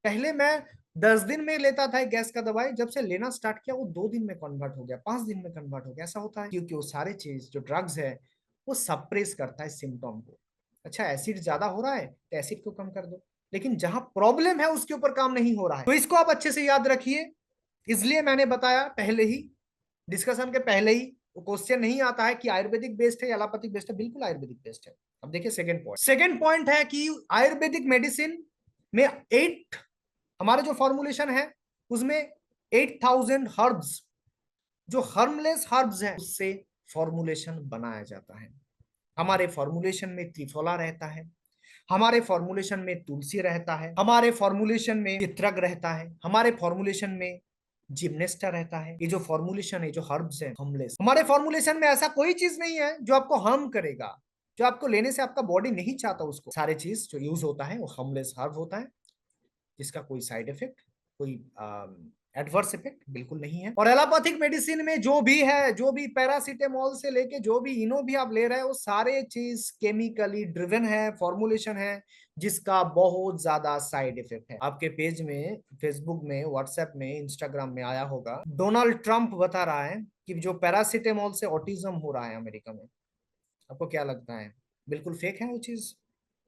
पहले मैं 10 दिन में लेता था गैस का दवाई, जब से लेना स्टार्ट किया वो 2 दिन में कन्वर्ट हो गया, 5 दिन में कन्वर्ट हो गया। ऐसा होता है क्योंकि वो सारे चीज जो ड्रग्स है वो सप्रेस करता है सिम्टम को। अच्छा, एसिड ज्यादा हो रहा है तो एसिड को कम कर दो, लेकिन जहां प्रॉब्लम है उसके ऊपर काम नहीं हो रहा है, तो इसको आप अच्छे से याद रखिए। इसलिए मैंने बताया पहले ही, डिस्कशन के पहले ही, वो क्वेश्चन नहीं आता है कि आयुर्वेदिक बेस्ड है या एलोपैथिक बेस्ड है, बिल्कुल आयुर्वेदिक बेस्ड है। अब देखिए सेकंड पॉइंट है कि आयुर्वेदिक मेडिसिन में 8, हमारे जो फॉर्मुलेशन है उसमें 8000 हर्ब्स, जो हार्मलेस हर्ब्स हैं, उससे फॉर्मुलेशन बनाया जाता है। हमारे फॉर्मुलेशन में त्रिफला रहता है, हमारे फॉर्मुलेशन में तुलसी रहता है, हमारे फॉर्मुलेशन में चित्रक रहता है, हमारे फॉर्मुलेशन में जिम्नेस्टा रहता है। ये जो फॉर्मुलेशन है, जो हर्ब्स है हार्मलेस, हमारे फॉर्मुलेशन में ऐसा कोई चीज नहीं है जो आपको हार्म करेगा, जो आपको लेने से आपका बॉडी नहीं चाहता उसको। सारे चीज जो यूज होता है वो हार्मलेस हर्ब होता है, जिसका कोई साइड इफेक्ट, कोई एडवर्स इफेक्ट बिल्कुल नहीं है। और एलोपैथिक मेडिसिन में जो भी है, जो भी पैरासीटामोल से लेके जो भी इनो भी आप ले रहे हैं, वो सारे चीज केमिकली ड्रिवन है, फॉर्मुलेशन है, जिसका बहुत ज्यादा साइड इफेक्ट है। आपके पेज में, फेसबुक में, व्हाट्सएप में, इंस्टाग्राम में आया होगा, डोनाल्ड ट्रंप बता रहा है कि जो पैरासीटामोल से ऑटिज्म हो रहा है अमेरिका में। आपको क्या लगता है, बिल्कुल फेक है वो चीज?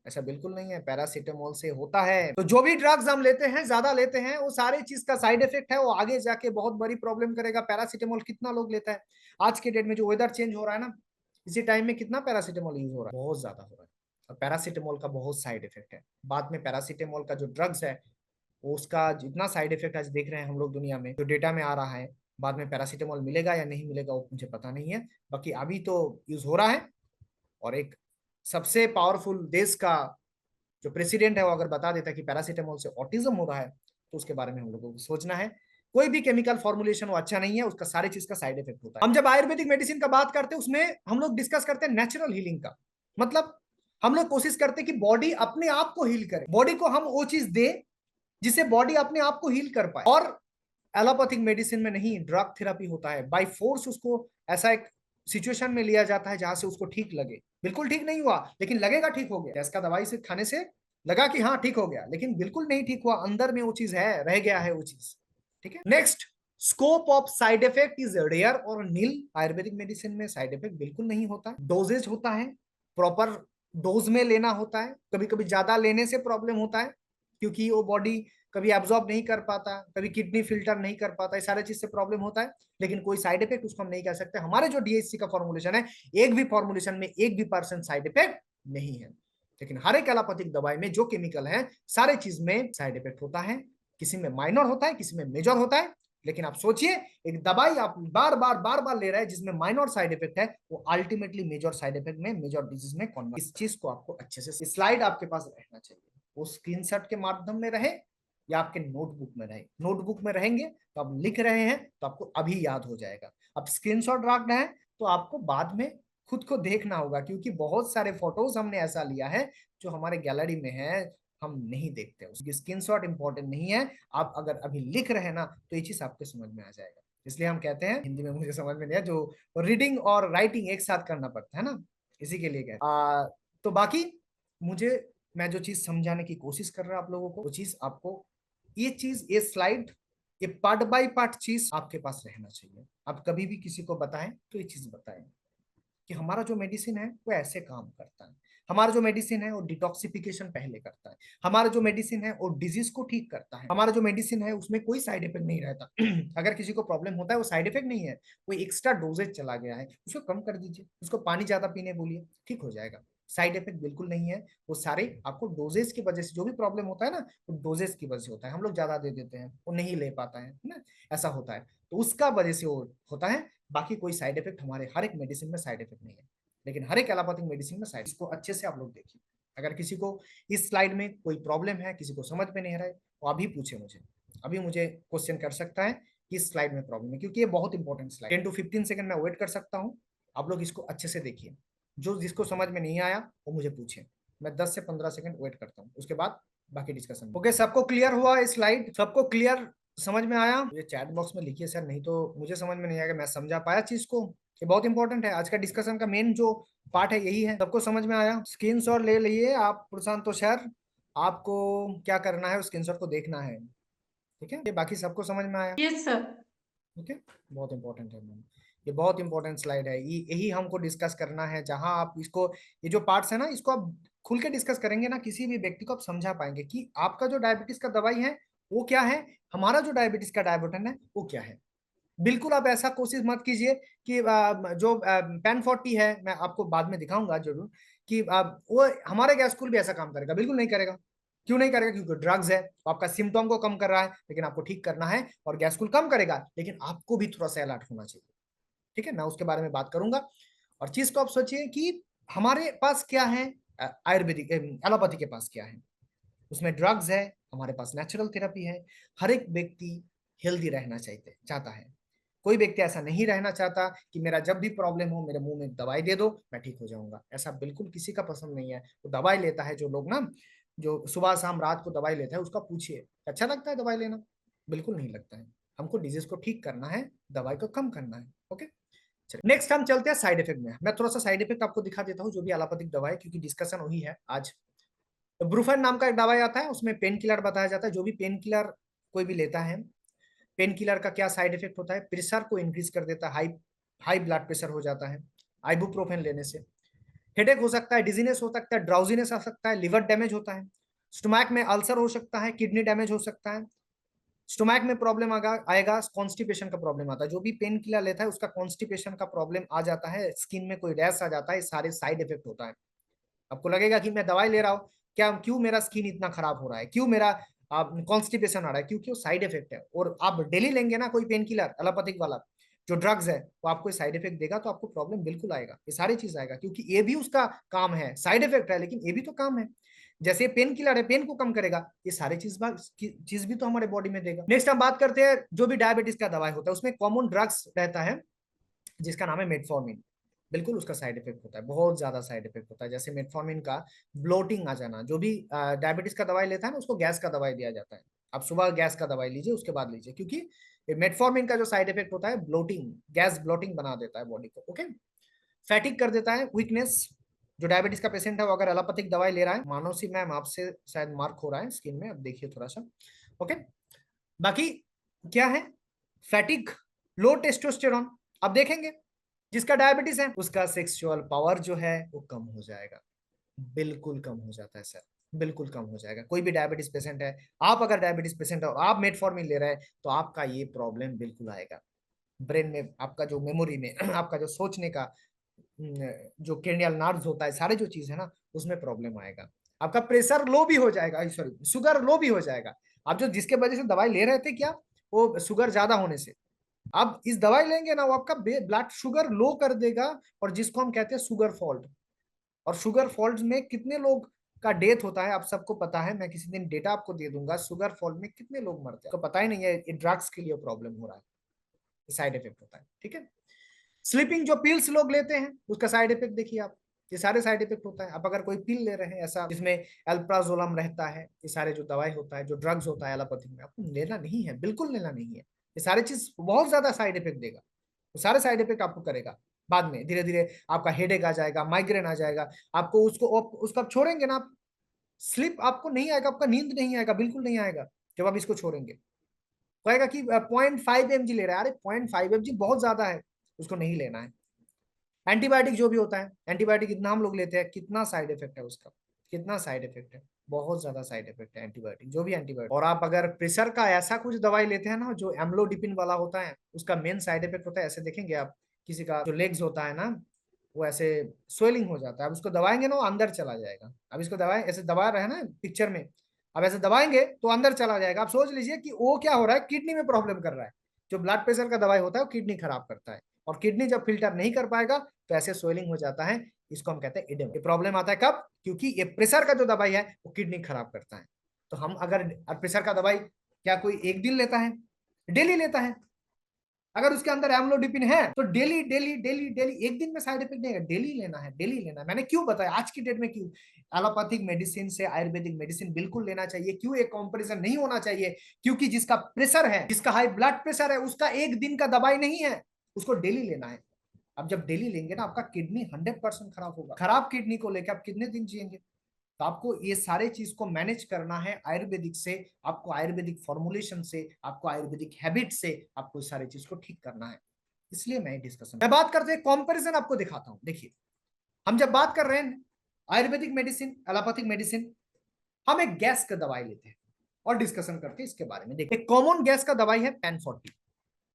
ऐसा बिल्कुल नहीं है, पैरासीटामोल से होता है। तो जो भी ड्रग्स हम लेते हैं, ज्यादा लेते हैं, वो सारे चीज का साइड इफेक्ट है, वो आगे जाके बहुत बड़ी प्रॉब्लम करेगा। पैरासीटामोल कितना लोग लेता है आज के डेट में, जो वेदर चेंज हो रहा है ना, इसी टाइम में कितना पैरासीटामोल यूज हो रहा है, बहुत ज्यादा हो रहा है। और पैरासीटामोल का बहुत साइड इफेक्ट है। बाद में पैरासीटामोल का जो ड्रग्स है, वो उसका जितना साइड इफेक्ट आज देख रहे हैं हम लोग दुनिया में, जो डेटा में आ रहा है, बाद में पैरासीटामोल मिलेगा या नहीं मिलेगा वो मुझे पता नहीं है। बाकी अभी तो यूज हो रहा है। और एक सबसे पावरफुल देश का जो प्रेसिडेंट है, वो अगर बता देता है कि पैरासीटामोल से ऑटिज्म हो रहा है, तो उसके बारे में हम लोगों को सोचना है। कोई भी केमिकल फॉर्मुलेशन वो अच्छा नहीं है, उसका सारी चीज का साइड इफेक्ट होता है। हम जब आयुर्वेदिक मेडिसिन का बात करते हैं, उसमें हम लोग डिस्कस करते हैं नेचुरल हीलिंग का। मतलब हम लोग कोशिश करते हैं कि बॉडी अपने आप को हील करे, बॉडी को हम वो चीज दे जिससे बॉडी अपने आप को हील कर पाए। और एलोपैथिक मेडिसिन में नहीं, ड्रग थेरापी होता है, बाय फोर्स उसको ऐसा एक सिचुएशन में लिया जाता है जहां से उसको ठीक लगे। बिल्कुल ठीक नहीं हुआ, लेकिन लगेगा ठीक हो गया। इसका दवाई से खाने से लगा कि हाँ ठीक हो गया, लेकिन बिल्कुल नहीं ठीक हुआ, अंदर में वो चीज है, रह गया है वो चीज। ठीक है। Next, scope of side effect is rare और नील। आयुर्वेदिक मेडिसिन में साइड इफेक्ट बिल्कुल नहीं होता। डोजेज होता है, प्रॉपर डोज में लेना होता है। कभी कभी ज्यादा लेने से प्रॉब्लम होता है, क्योंकि वो बॉडी कभी एब्जॉर्ब नहीं कर पाता, कभी किडनी फिल्टर नहीं कर पाता, ये सारे चीज से प्रॉब्लम होता है। लेकिन कोई साइड इफेक्ट उसको हम नहीं कह सकते। हमारे जो डीएचसी का फॉर्मुलेशन है, एक भी फॉर्मुलेशन में एक भी परसेंट साइड इफेक्ट नहीं है। लेकिन हर एक एलोपैथिक दवाई में जो केमिकल है, सारे चीज में साइड इफेक्ट होता है। किसी में माइनर होता है, किसी में मेजर होता है। लेकिन आप सोचिए, एक दवाई आप बार बार ले रहे हैं जिसमें माइनर साइड इफेक्ट है, वो अल्टीमेटली मेजर साइड इफेक्ट में, मेजर डिजीज में कन्वर्ट। इस चीज को आपको अच्छे से, स्लाइड आपके पास रहना चाहिए, वो स्क्रीनशॉट के माध्यम में रहे या आपके नोटबुक में रहे। नोटबुक में रहेंगे तो आप लिख रहे हैं तो आपको अभी याद हो जाएगा। अब स्क्रीनशॉट रख रहे हैं तो आपको बाद में खुद को देखना होगा, क्योंकि बहुत सारे फोटोज हमने ऐसा लिया है जो हमारे गैलरी में है, हम नहीं देखते। उसकी स्क्रीनशॉट इंपॉर्टेंट नहीं है। आप अगर अभी लिख रहे हैं ना, तो ये चीज आपके समझ में आ जाएगा। इसलिए हम कहते हैं, हिंदी में मुझे समझ में नहीं है, जो रीडिंग और राइटिंग एक साथ करना पड़ता है ना, इसी के लिए कहते हैं। तो बाकी मुझे, मैं जो चीज समझाने की कोशिश कर रहा हूं आप लोगों को, वो चीज आपको, ये चीज, ये स्लाइड, ये पार्ट बाय पार्ट चीज आपके पास रहना चाहिए। आप कभी भी किसी को बताएं तो ये चीज बताएं कि हमारा जो मेडिसिन है वो ऐसे काम करता है। हमारा जो मेडिसिन है वो डिटॉक्सिफिकेशन पहले करता है। हमारा जो मेडिसिन है वो डिजीज को ठीक करता है। हमारा जो मेडिसिन है उसमें कोई साइड इफेक्ट नहीं रहता। अगर किसी को प्रॉब्लम होता है, वो साइड इफेक्ट नहीं है, कोई एक्स्ट्रा डोजेज चला गया है, उसको कम कर दीजिए, उसको पानी ज्यादा पीने बोलिए, ठीक हो जाएगा। साइड इफेक्ट बिल्कुल नहीं है। वो सारे आपको डोजेस की वजह से, जो भी प्रॉब्लम होता है ना, वो डोजेस की वजह से होता है। हम लोग ज्यादा दे देते हैं, वो नहीं ले पाता है ना, ऐसा होता है, तो उसका वजह से वो होता है। बाकी कोई साइड इफेक्ट हमारे हर एक मेडिसिन में साइड इफेक्ट नहीं है, लेकिन हर एक एलोपैथिक मेडिसिन में साइड। इसको अच्छे से आप लोग देखिए। अगर किसी को इस स्लाइड में कोई प्रॉब्लम है, किसी को समझ में नहीं आ रहा है, तो अभी पूछे मुझे, अभी मुझे क्वेश्चन कर सकता है कि इस स्लाइड में प्रॉब्लम है, क्योंकि ये बहुत इंपॉर्टेंट स्लाइड। 10 to 15 सेकंड मैं वेट कर सकता हूँ, आप लोग इसको अच्छे से देखिए। जो जिसको समझ में नहीं आया वो मुझे पूछे, मैं 10 से 15 सेकंड वेट करता हूँ, उसके बाद बाकी डिस्कशन। ओके, सबको क्लियर हुआ ये स्लाइड? सबको क्लियर, समझ में आया? ये चैट बॉक्स में लिखिए सर, नहीं तो मुझे समझ में नहीं आएगा, मैं समझा पाया चीज को। ये बहुत इंपॉर्टेंट है, आज का डिस्कशन का मेन जो पार्ट है यही है। सबको समझ में आया? स्क्रीनशॉट ले लिए आप प्रशांत सर, आपको क्या करना है, स्क्रीनशॉट को देखना है, ठीक है? ये बाकी सबको समझ में आया? Yes sir. ओके, बहुत इंपॉर्टेंट है मैम, ये बहुत इंपॉर्टेंट स्लाइड है। ये यही हमको डिस्कस करना है, जहां आप इसको, ये जो पार्ट्स है ना, इसको आप खुल के डिस्कस करेंगे ना, किसी भी व्यक्ति को आप समझा पाएंगे कि आपका जो डायबिटीज का दवाई है वो क्या है, हमारा जो डायबिटीज का डायबोटन है वो क्या है। बिल्कुल आप ऐसा कोशिश मत कीजिए कि जो पेन 40 है, मैं आपको बाद में दिखाऊंगा जरूर, कि वो हमारे गैस्कुल भी ऐसा काम करेगा, बिल्कुल नहीं करेगा। क्यों नहीं करेगा? क्योंकि ड्रग्स है, तो आपका सिम्टम को कम कर रहा है, लेकिन आपको ठीक करना है। और गैस्कुल कम करेगा, लेकिन आपको भी थोड़ा सा अलर्ट होना चाहिए, ठीक है? मैं उसके बारे में बात करूंगा। और चीज को आप सोचिए कि हमारे पास क्या है, आयुर्वेदिक, एलोपैथी के पास क्या है, उसमें ड्रग्स है, हमारे पास नेचुरल थेरेपी है। हर एक व्यक्ति हेल्दी रहना चाहता है। कोई व्यक्ति ऐसा नहीं रहना चाहता कि मेरा जब भी प्रॉब्लम हो, मेरे मुंह में दवाई दे दो, मैं ठीक हो जाऊंगा। ऐसा बिल्कुल किसी का पसंद नहीं है। तो दवाई लेता है जो लोग ना, जो सुबह शाम रात को दवाई लेता है, उसका पूछिए अच्छा लगता है दवाई लेना? बिल्कुल नहीं लगता है। हमको डिजीज को ठीक करना है, दवाई को कम करना है। ओके, नेक्स्ट हम चलते हैं साइड इफेक्ट में। मैं थोड़ा सा साइड इफेक्ट आपको दिखा देता हूँ जो भी एलोपैथिक दवा है, क्योंकि डिस्कशन वही है आज। तो ब्रूफेन नाम का एक दवाई आता है, उसमें पेन किलर बताया जाता है। जो भी पेन किलर कोई भी लेता है, पेन किलर का क्या साइड इफेक्ट होता है? प्रेशर को इंक्रीज कर देता है, हाई हाई ब्लड प्रेशर हो जाता है आइबुप्रोफेन लेने से। हेडेक हो सकता है, डिजीनेस हो सकता है, ड्राउजीनेस आ सकता है, लिवर डैमेज होता है, स्टोमैक में अल्सर हो सकता है, किडनी डैमेज हो सकता है, स्टोमैक में प्रॉब्लम आएगा, कॉन्स्टिपेशन का प्रॉब्लम आता है। जो भी पेन किलर लेता है उसका कॉन्स्टिपेशन का प्रॉब्लम आ जाता है, स्किन में कोई रैश आ जाता है, सारे साइड इफेक्ट होता है। आपको लगेगा कि मैं दवाई ले रहा हूँ, क्या क्यों मेरा स्किन इतना खराब हो रहा है, क्यों मेरा कॉन्स्टिपेशन आ रहा है, क्योंकि वो साइड इफेक्ट है। और आप डेली लेंगे ना कोई पेन किलर एलोपैथिक वाला, जो ड्रग्स है, वो आपको साइड इफेक्ट देगा, तो आपको प्रॉब्लम बिल्कुल आएगा, ये सारी चीज आएगा, क्योंकि ये भी उसका काम है। साइड इफेक्ट है लेकिन ये भी तो काम है। जैसे पेन किलर है, पेन को कम करेगा, ये सारी चीज भी तो हमारे बॉडी में देगा। नेक्स्ट हम बात करते हैं जो भी डायबिटीज का दवाई होता है, उसमें कॉमन ड्रग्स रहता है जिसका नाम है मेटफॉर्मिन। बिल्कुल उसका साइड इफेक्ट होता है, बहुत ज्यादा साइड इफेक्ट होता है। जैसे मेटफॉर्मिन का ब्लोटिंग आ जाना, जो भी डायबिटीज का दवाई लेता है ना, उसको गैस का दवाई दिया जाता है। आप सुबह गैस का दवाई लीजिए, उसके बाद लीजिए, क्योंकि मेटफॉर्मिन का जो साइड इफेक्ट होता है ब्लोटिंग, गैस ब्लोटिंग बना देता है बॉडी को। ओके, फैटिक कर देता है, वीकनेस। जो डायबिटीज का पेशेंट है वो अगर एलोपैथिक दवाई ले रहा है, मानसी मैम आपसे शायद मार्क हो रहा है स्किन में, अब देखिए थोड़ा सा। ओके, बाकी क्या है, फैटिक, लो टेस्टोस्टेरोन। अब देखेंगे जिसका डायबिटीज है उसका सेक्सुअल पावर जो है वो कम हो जाएगा, बिल्कुल कम हो जाता है सर, बिल्कुल कम हो जाएगा। कोई भी डायबिटीज पेशेंट है, आप अगर डायबिटीज पेशेंट है और आप मेटफॉर्मिन ले रहे हैं, तो आपका ये प्रॉब्लम बिल्कुल आएगा। ब्रेन में आपका जो मेमोरी में आपका जो सोचने का जो क्रेनियल नर्व्स होता है, सारे जो चीज है ना, उसमें प्रॉब्लम आएगा। आपका प्रेशर लो भी हो जाएगा, सॉरी शुगर लो भी हो जाएगा। आप जो जिसके वजह से दवाई ले रहे थे, क्या वो शुगर ज्यादा होने से, आप इस दवाई लेंगे ना, वो आपका ब्लड शुगर लो कर देगा। और जिसको हम कहते हैं शुगर फॉल्ट, और शुगर फॉल्ट में कितने लोग का डेथ होता है आप सबको पता है। मैं किसी दिन डेटा आपको दे दूंगा, शुगर फॉल्ट में कितने लोग मरते हैं, आपको पता ही नहीं है। ये ड्रग्स के लिए प्रॉब्लम हो रहा है, साइड इफेक्ट होता है। ठीक है, स्लीपिंग जो पिल्स लोग लेते हैं उसका साइड इफेक्ट देखिए आप, ये सारे साइड इफेक्ट होता है। आप अगर कोई पिल ले रहे हैं ऐसा जिसमें एल्प्राजोलम रहता है, ये सारे जो दवाई होता है, जो ड्रग्स होता है एलोपैथिक में, आपको लेना नहीं है, बिल्कुल लेना नहीं है। ये सारी चीज बहुत ज्यादा साइड इफेक्ट देगा, वो सारे साइड इफेक्ट आपको करेगा। बाद में धीरे धीरे आपका हेडेक आ जाएगा, माइग्रेन आ जाएगा, आपको उसको आप छोड़ेंगे ना, आप स्लिप आपको नहीं आएगा, आपका नींद नहीं आएगा, बिल्कुल नहीं आएगा जब आप इसको छोड़ेंगे। कहेगा कि 0.5 mg ले रहा है, अरे 0.5 mg बहुत ज्यादा है, उसको नहीं लेना है। एंटीबायोटिक जो भी होता है, एंटीबायोटिक कितना हम लोग लेते हैं, कितना साइड इफेक्ट है उसका, कितना साइड इफेक्ट है, बहुत ज्यादा साइड इफेक्ट है एंटीबायोटिक, जो भी एंटीबायोटिक। और आप अगर प्रेशर का ऐसा कुछ दवाई लेते हैं ना जो एम्लोडिपिन वाला होता है, उसका मेन साइड इफेक्ट होता है, ऐसे देखेंगे आप, किसी का जो लेग्स होता है ना, वो ऐसे स्वेलिंग हो जाता है। अब उसको दबाएंगे ना वो अंदर चला जाएगा। अब इसको दबाए, ऐसे दबा रहे हैं ना पिक्चर में, अब ऐसे दबाएंगे तो अंदर चला जाएगा। आप सोच लीजिए कि वो क्या हो रहा है, किडनी में प्रॉब्लम कर रहा है। जो ब्लड प्रेशर का दवाई होता है वो किडनी खराब करता है, और किडनी जब फिल्टर नहीं कर पाएगा तो ऐसे स्वेलिंग हो जाता है। इसको हम कहते हैं इडेम। ये प्रॉब्लम आता है कब? क्योंकि ये प्रेशर का जो दवाई है वो किडनी खराब करता है। तो हम अगर प्रेशर का दवाई क्या कोई एक दिन लेता है, डेली लेता है? अगर उसके अंदर एम्लोडिपिन है तो डेली डेली डेली डेली, एक दिन में साइड इफेक्ट नहीं है, डेली लेना है, डेली लेना है। मैंने क्यों बताया आज की डेट में, क्यों एलोपैथिक मेडिसिन से आयुर्वेदिक मेडिसिन बिल्कुल लेना चाहिए, क्यों एक कंपैरिजन नहीं होना चाहिए? क्योंकि जिसका प्रेशर है, जिसका हाई ब्लड प्रेशर है, उसका एक दिन का दवाई नहीं है, उसको डेली लेना है। अब जब डेली लेंगे ना, आपका किडनी 100% खराब होगा। खराब किडनी को लेकर आप कितने दिन जिएंगे? तो आपको ये सारे चीज को मैनेज करना है आयुर्वेदिक से, आपको आयुर्वेदिक फॉर्मुलेशन से, आपको आयुर्वेदिक हैबिट से, आपको इस सारी चीज को ठीक करना है। इसलिए मैं डिस्कशन, मैं बात करते हैं कंपैरिजन आपको दिखाता हूं। देखिए, हम जब बात कर रहे हैं आयुर्वेदिक मेडिसिन, एलोपैथिक मेडिसिन, हम एक गैस का दवाई लेते हैं और डिस्कशन करते हैं इसके बारे में। देखिए, कॉमन गैस का दवाई है पेन 40,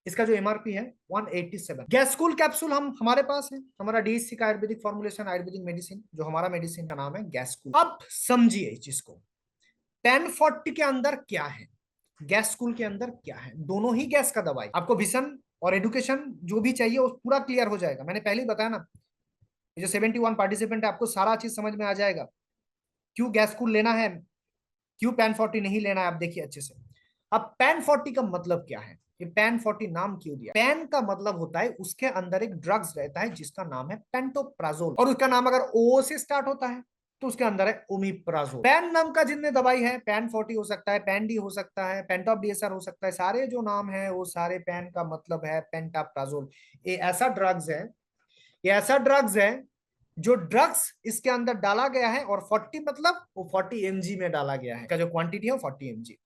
इसका जो एमआरपी है 187। गैसकूल कैप्सूल हम हमारे पास है, हमारा डीएससी का आयुर्वेदिक फॉर्मुलेशन, आयुर्वेदिक मेडिसिन, जो हमारा मेडिसिन का नाम है गैसकूल। अब समझिए इस चीज को, पेन 40 के अंदर क्या है, गैसकूल के अंदर क्या है, दोनों ही गैस का दवाई। आपको विजन और एडुकेशन जो भी चाहिए वो पूरा क्लियर हो जाएगा। मैंने पहले ही बताया ना, जो 71 पार्टिसिपेंट है, आपको सारा चीज समझ में आ जाएगा, क्यों गैसकूल लेना है, क्यों पेन 40 नहीं लेना है। आप देखिए अच्छे से। अब पेन 40 का मतलब क्या है, ये पेन 40 नाम क्यों दिया? पेन का मतलब होता है उसके अंदर एक ड्रग्स रहता है जिसका नाम है पेंटोप्राजोल, और उसका नाम अगर ओ से स्टार्ट होता है तो उसके अंदर है ओमिप्राजोल। पैन नाम का जितने दवाई है, पैन 40 हो सकता है, पैन डी हो सकता है, पेंटॉप डीएसआर हो सकता है, सारे जो नाम है वो सारे पैन का मतलब है पेंटाप्राजोल। ये ऐसा ड्रग्स है, ये ऐसा ड्रग्स है जो ड्रग्स इसके अंदर डाला गया है, और 40 मतलब वो 40 mg में डाला गया है, का जो क्वांटिटी है वो 40 mg।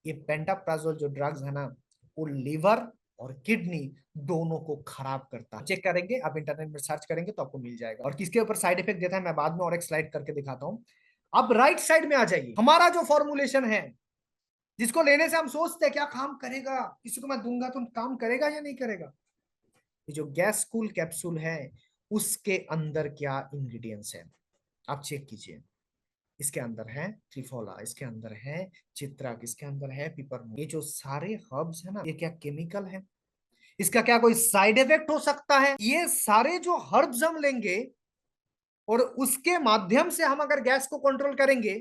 ये पेंटाप्राजोल जो ड्रग्स है ना, वो लिवर और किडनी दोनों को खराब करता है। चेक करेंगे, आप इंटरनेट में सर्च करेंगे तो आपको मिल जाएगा। और किसके ऊपर साइड इफेक्ट देता है मैं बाद में और एक स्लाइड करके दिखाता हूं। अब राइट साइड में आ जाइए, हमारा जो फॉर्मुलेशन है जिसको लेने से हम सोचते हैं क्या काम करेगा, किसी को मैं दूंगा तो काम करेगा या नहीं करेगा। ये जो गैस कूल कैप्सूल है उसके अंदर क्या इंग्रेडिएंट्स है आप चेक कीजिए। इसके अंदर है त्रिफोला, इसके अंदर है चित्रक, इसके अंदर है पिपरमिंट। ये जो सारे हर्ब्स है ना, ये क्या केमिकल है, इसका क्या कोई साइड इफेक्ट हो सकता है? ये सारे जो हर्ब्स हम लेंगे और उसके माध्यम से हम अगर गैस को कंट्रोल करेंगे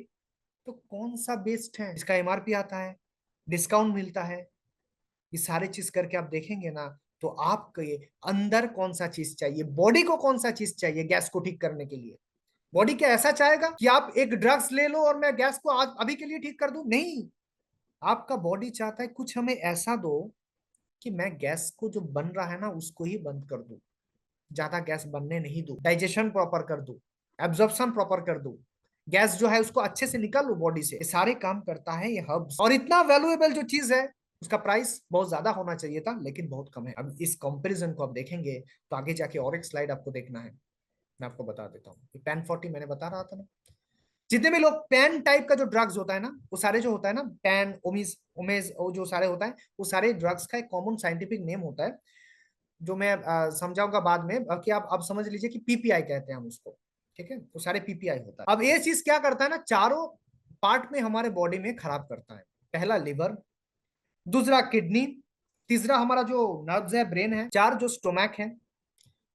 तो कौन सा बेस्ट है? इसका एमआरपी आता है, डिस्काउंट मिलता है, ये सारे चीज करके आप देखेंगे ना, तो आपको ये अंदर कौन सा चीज चाहिए, बॉडी को कौन सा चीज चाहिए गैस को ठीक करने के लिए। बॉडी क्या ऐसा चाहेगा कि आप एक ड्रग्स ले लो और मैं गैस को आज अभी के लिए ठीक कर दूं? नहीं, आपका बॉडी चाहता है कुछ हमें ऐसा दो कि मैं गैस को जो बन रहा है ना उसको ही बंद कर दूं, ज्यादा गैस बनने नहीं दूं, डाइजेशन प्रॉपर कर दूं, एब्जॉर्प्शन प्रॉपर कर दूं, गैस जो है उसको अच्छे से निकाल लो बॉडी से। ये सारे काम करता है ये हर्ब्स। और इतना वैल्यूएबल जो चीज है उसका प्राइस बहुत ज्यादा होना चाहिए था लेकिन बहुत कम है। अब इस कंपैरिजन को आप देखेंगे तो आगे जाके और एक स्लाइड आपको देखना है, मैं आपको बता देता हूँ। पैन 40 मैंने बता रहा था ना, जितने भी लोग पैन टाइप का जो ड्रग्स होता है ना, वो सारे जो होता है ना पैन ओमिस ओमेज वो जो सारे होता है, वो सारे ड्रग्स का एक कॉमन साइंटिफिक नेम होता है जो मैं समझाऊंगा बाद में। कि आप समझ लीजिए कि पीपीआई कहते हैं हम उसको, ठीक है, तो सारे पीपीआई होता है। अब ये चीज क्या करता है ना, चारों पार्ट में हमारे बॉडी में खराब करता है। पहला लिवर, दूसरा किडनी, तीसरा हमारा जो नर्व्स है ब्रेन है, चार जो स्टोमैक है,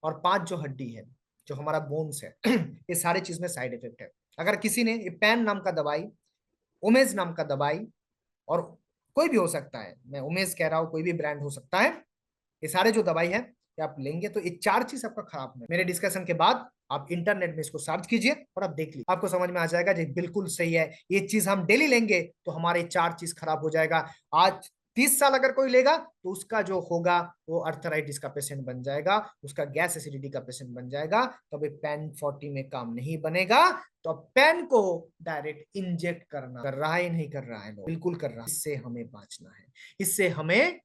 और पांच जो हड्डी है जो हमारा बोन्स है। ये सारे चीज में साइड इफेक्ट है। अगर किसी ने ये पैन नाम का दवाई, उमेज नाम का दवाई, और कोई भी हो सकता है, मैं उमेज कह रहा हूं, कोई भी ब्रांड हो सकता है, ये सारे जो दवाई है ये आप लेंगे तो ये चार चीज आपका खराब है। मेरे डिस्कशन के बाद आप इंटरनेट में इसको सर्च कीजिए और आप देख लीजिए, आपको समझ में आ जाएगा जी बिल्कुल सही है। ये चीज हम डेली लेंगे तो हमारे चार चीज खराब हो जाएगा। आज 30 साल अगर कोई लेगा तो उसका जो होगा वो अर्थराइटिस का पेशेंट बन जाएगा, उसका गैस एसिडिटी का पेशेंट बन जाएगा। तो अभी पैन 40 में काम नहीं बनेगा। तो अब पेन को डायरेक्ट इंजेक्ट करना कर रहा है, नहीं कर रहा है? बिल्कुल कर रहा है। इससे हमें बचना है, इससे हमें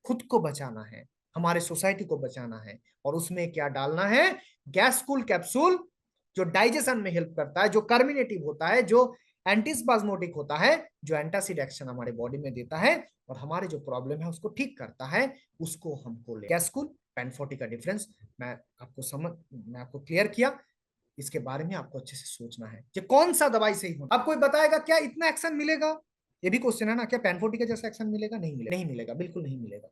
खुद को बचाना है, हमारे सोसाइटी को बचाना है। और उसमें क्या डालना है? गैसकूल कैप्सूल, जो डाइजेशन में हेल्प करता है, जो कर्मिनेटिव होता है, जो एंटीस्पाज्मोटिक होता है, जो एंटासिड एक्शन हमारे बॉडी में देता है और हमारे जो प्रॉब्लम है उसको ठीक करता है, उसको हमको ले। गैसकूल पेन 40 का डिफरेंस मैं आपको क्लियर किया। इसके बारे में आपको अच्छे से सोचना है कि कौन सा दवाई सही हो। अब कोई बताएगा क्या इतना एक्शन मिलेगा? ये भी क्वेश्चन है ना, क्या पेन 40 का जैसा एक्शन मिलेगा? नहीं मिलेगा, नहीं मिलेगा, बिल्कुल नहीं मिलेगा।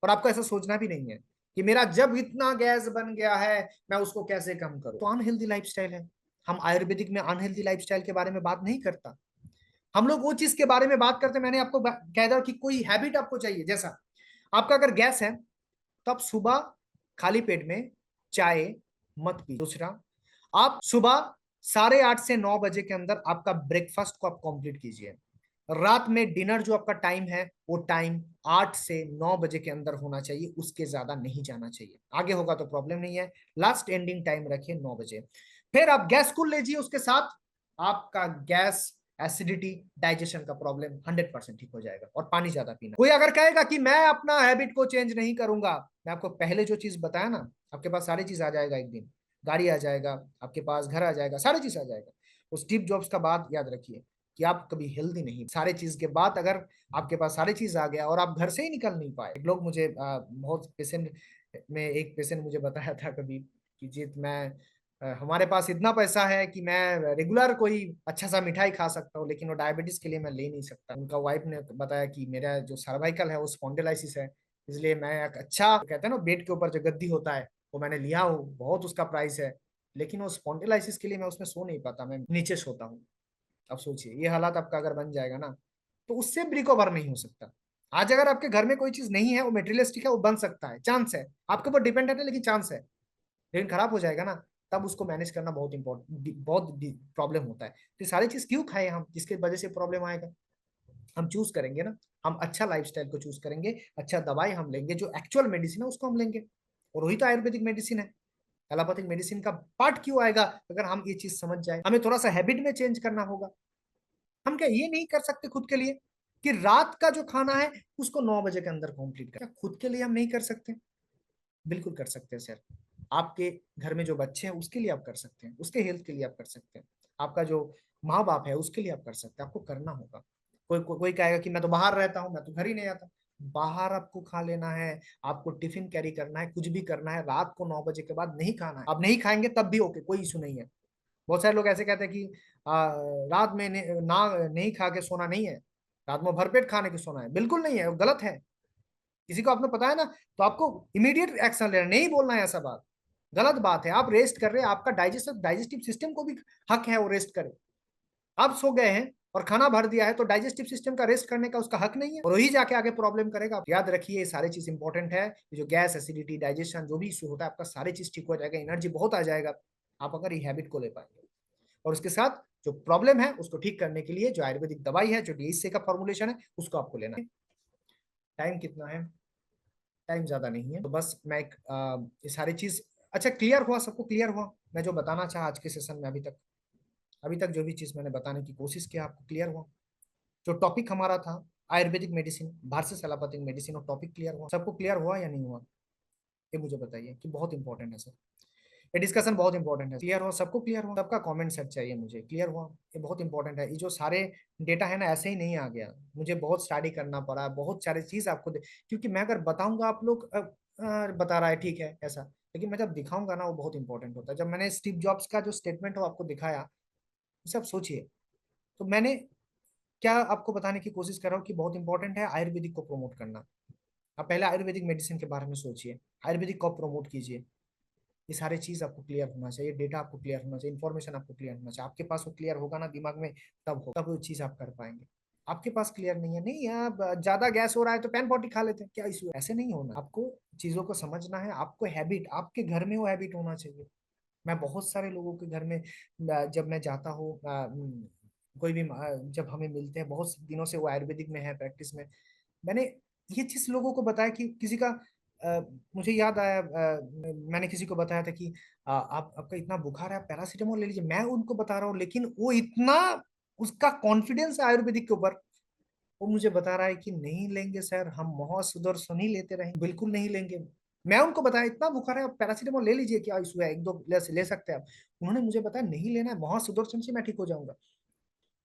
और आपको ऐसा सोचना भी नहीं है कि मेरा जब इतना गैस बन गया है मैं उसको कैसे कम करूं। तो अनहेल्दी लाइफस्टाइल है। हम आयुर्वेदिक में अनहेल्दी लाइफस्टाइल के बारे में बात नहीं करता, हम लोग वो चीज के बारे में बात करते। मैंने आपको कह दिया कि कोई हैबिट आपको चाहिए, जैसा आपका अगर गैस है तो आप सुबह खाली पेट में चाय मत पी। दूसरा, आप सुबह 8:30 से 9 बजे के अंदर आपका ब्रेकफास्ट को आप कंप्लीट कीजिए। रात में डिनर जो आपका टाइम है वो टाइम 8 से 9 बजे के अंदर होना चाहिए, उसके ज्यादा नहीं जाना चाहिए। आगे होगा तो प्रॉब्लम नहीं है, लास्ट एंडिंग टाइम रखिए 9 बजे। फिर आप गैस को लीजिए, उसके साथ आपका गैस एसिडिटी डाइजेशन का प्रॉब्लम 100% ठीक हो जाएगा। और पानी ज्यादा पीना। कोई अगर कहेगा कि मैं अपना हैबिट को चेंज नहीं करूंगा, मैं आपको पहले जो चीज बताया ना, आपके पास सारी चीज आ जाएगा। एक दिन गाड़ी आ जाएगा आपके पास, घर आ जाएगा, सारी चीज आ जाएगा। उस स्टीव जॉब्स का बात याद रखिए कि आप कभी हेल्दी नहीं, सारे चीज के बाद अगर आपके पास सारी चीज आ गया और आप घर से ही निकल नहीं पाए। लोग मुझे बहुत पेशेंट में एक पेशेंट मुझे बताया था कभी कि जीत मैं हमारे पास इतना पैसा है कि मैं रेगुलर कोई अच्छा सा मिठाई खा सकता हूँ लेकिन वो डायबिटीज के लिए मैं ले नहीं सकता। उनका वाइफ ने बताया कि मेरा जो सर्वाइकल है वो स्पॉन्डिलाइसिस है, इसलिए मैं एक अच्छा कहते हैं ना बेड के ऊपर जो गद्दी होता है वो मैंने लिया हूँ, बहुत उसका प्राइस है, लेकिन वो स्पॉन्डिलाइसिस के लिए मैं उसमें सो नहीं पाता, मैं नीचे सोता हूँ। अब सोचिए ये हालात आपका अगर बन जाएगा ना तो उससे रिकवर नहीं हो सकता। आज अगर आपके घर में कोई चीज नहीं है, वो मेटेरियलिस्टिक है, वो बन सकता है, चांस है, आपके ऊपर डिपेंडेंट है लेकिन चांस है, लेकिन खराब हो जाएगा ना तब उसको मैनेज करना बहुत इंपॉर्टेंट, बहुत प्रॉब्लम होता है। तो ये सारी चीज क्यों खाए हम, जिसके वजह से प्रॉब्लम आएगा? हम चूज करेंगे ना, हम अच्छा लाइफस्टाइल को चूज करेंगे, अच्छा दवाई हम लेंगे, जो एक्चुअल मेडिसिन है उसको हम लेंगे, और वही तो आयुर्वेदिक मेडिसिन है। एलोपैथिक मेडिसिन का पार्ट क्यों आएगा? अगर हम ये चीज समझ जाए, हमें थोड़ा सा हैबिट में चेंज करना होगा। हम क्या ये नहीं कर सकते खुद के लिए कि रात का जो खाना है उसको 9 बजे के अंदर कंप्लीट कर? खुद के लिए हम नहीं कर सकते? बिल्कुल कर सकते हैं सर। आपके घर में जो बच्चे हैं उसके लिए आप कर सकते हैं, उसके हेल्थ के लिए आप कर सकते हैं, आपका जो माँ बाप है उसके लिए आप कर सकते हैं, आपको करना होगा। कोई कहेगा कि मैं तो बाहर रहता हूँ, मैं तो घर ही नहीं आता। बाहर आपको खा लेना है, आपको टिफिन कैरी करना है, कुछ भी करना है, रात को 9 बजे के बाद नहीं खाना है। आप नहीं खाएंगे तब भी ओके, कोई इशू नहीं है। बहुत सारे लोग ऐसे कहते हैं कि रात में नहीं खा के सोना नहीं है, रात में भरपेट खाने के सोना है। बिल्कुल नहीं है, वो गलत है। किसी को आपने पता है ना, तो आपको इमीडिएट एक्शन लेना, नहीं बोलना है ऐसा बात। गलत बात है। आप रेस्ट कर रहे हैं, आपका डाइजेस्टिव सिस्टम को भी हक है वो रेस्ट करे। आप सो गए हैं और खाना भर दिया है तो डाइजेस्टिव सिस्टम का रेस्ट करने का उसका हक नहीं है, और वही जाके आगे प्रॉब्लम करेगा। याद रखिए, ये सारी चीज इंपॉर्टेंट है। जो गैस, एसिडिटी, डाइजेशन जो भी इशू होता है आपका, सारी चीज ठीक हो जाएगा, एनर्जी बहुत आ जाएगा, आप अगर ये हैबिट को ले पाएंगे। और उसके साथ जो प्रॉब्लम है उसको ठीक करने के लिए जो आयुर्वेदिक दवाई है, जो डीएसए का फॉर्मुलेशन है, उसको आपको लेना है। टाइम कितना है? टाइम ज्यादा नहीं है, तो बस मैं एक ये सारी चीज, अच्छा क्लियर हुआ? सबको क्लियर हुआ मैं जो बताना चाहा आज के सेशन में? अभी तक जो भी चीज मैंने बताने की कोशिश किया, आपको क्लियर हुआ? जो टॉपिक हमारा था Ayurvedic medicine versus allopathic medicine, और टॉपिक क्लियर हुआ? सबको क्लियर हुआ या नहीं हुआ? ये मुझे बताइए, कि बहुत इंपॉर्टेंट है सर, ये डिस्कशन बहुत इंपॉर्टेंट है। क्लियर हुआ? सबको क्लियर हुआ? सबका कमेंट सेट चाहिए मुझे, क्लियर हुआ? ये बहुत इंपॉर्टेंट है। ये जो सारे डेटा है ना, ऐसे ही नहीं आ गया, मुझे बहुत स्टडी करना पड़ा, बहुत सारी चीज आपको क्योंकि मैं अगर बताऊंगा आप लोग बता रहा है ठीक है ऐसा, लेकिन मैं जब दिखाऊंगा ना वो बहुत इंपॉर्टेंट होता है। जब मैंने स्टीव जॉब्स का जो स्टेटमेंट हो आपको दिखाया, उसे आप सोचिए। तो मैंने क्या आपको बताने की कोशिश कर रहा हूँ कि बहुत इंपॉर्टेंट है आयुर्वेदिक को प्रमोट करना। आप पहले आयुर्वेदिक मेडिसिन के बारे में सोचिए, आयुर्वेदिक को प्रमोट कीजिए। ये सारी चीज आपको क्लियर होना चाहिए, डेटा आपको क्लियर होना चाहिए, इन्फॉर्मेशन आपको क्लियर होना चाहिए। आपके पास वो क्लियर होगा ना दिमाग में, तब वो चीज आप कर पाएंगे। आपके पास क्लियर नहीं है, नहीं यार ज्यादा गैस हो रहा है तो पैन पॉटी खा लेते हैं, क्या इशू है? ऐसे नहीं होना, आपको चीजों को समझना है। आपको हैबिट, आपके घर में वो हैबिट होना चाहिए। मैं बहुत सारे लोगों के घर में जब मैं जाता हूँ, कोई भी जब हमें मिलते हैं, बहुत दिनों से वो आयुर्वेदिक में है प्रैक्टिस में, मैंने ये चीज लोगों को बताया कि किसी का अ, मुझे याद आया, मैंने किसी को बताया था कि आप आपका इतना बुखार है, आप पैरासीटामोल ले लीजिए। मैं उनको बता रहा हूँ, लेकिन वो इतना, उसका कॉन्फिडेंस है आयुर्वेदिक के ऊपर, वो मुझे बता रहा है कि नहीं लेंगे सर, हम महासुदर्शन ही लेते रहेंगे, बिल्कुल नहीं लेंगे। मैं उनको बताया इतना बुखार है, आप पैरासीटामोल ले लीजिए, क्या इशू है, एक दो ले सकते हैं आप। उन्होंने मुझे बताया नहीं लेना है, महासुदर्शन से मैं ठीक हो जाऊंगा।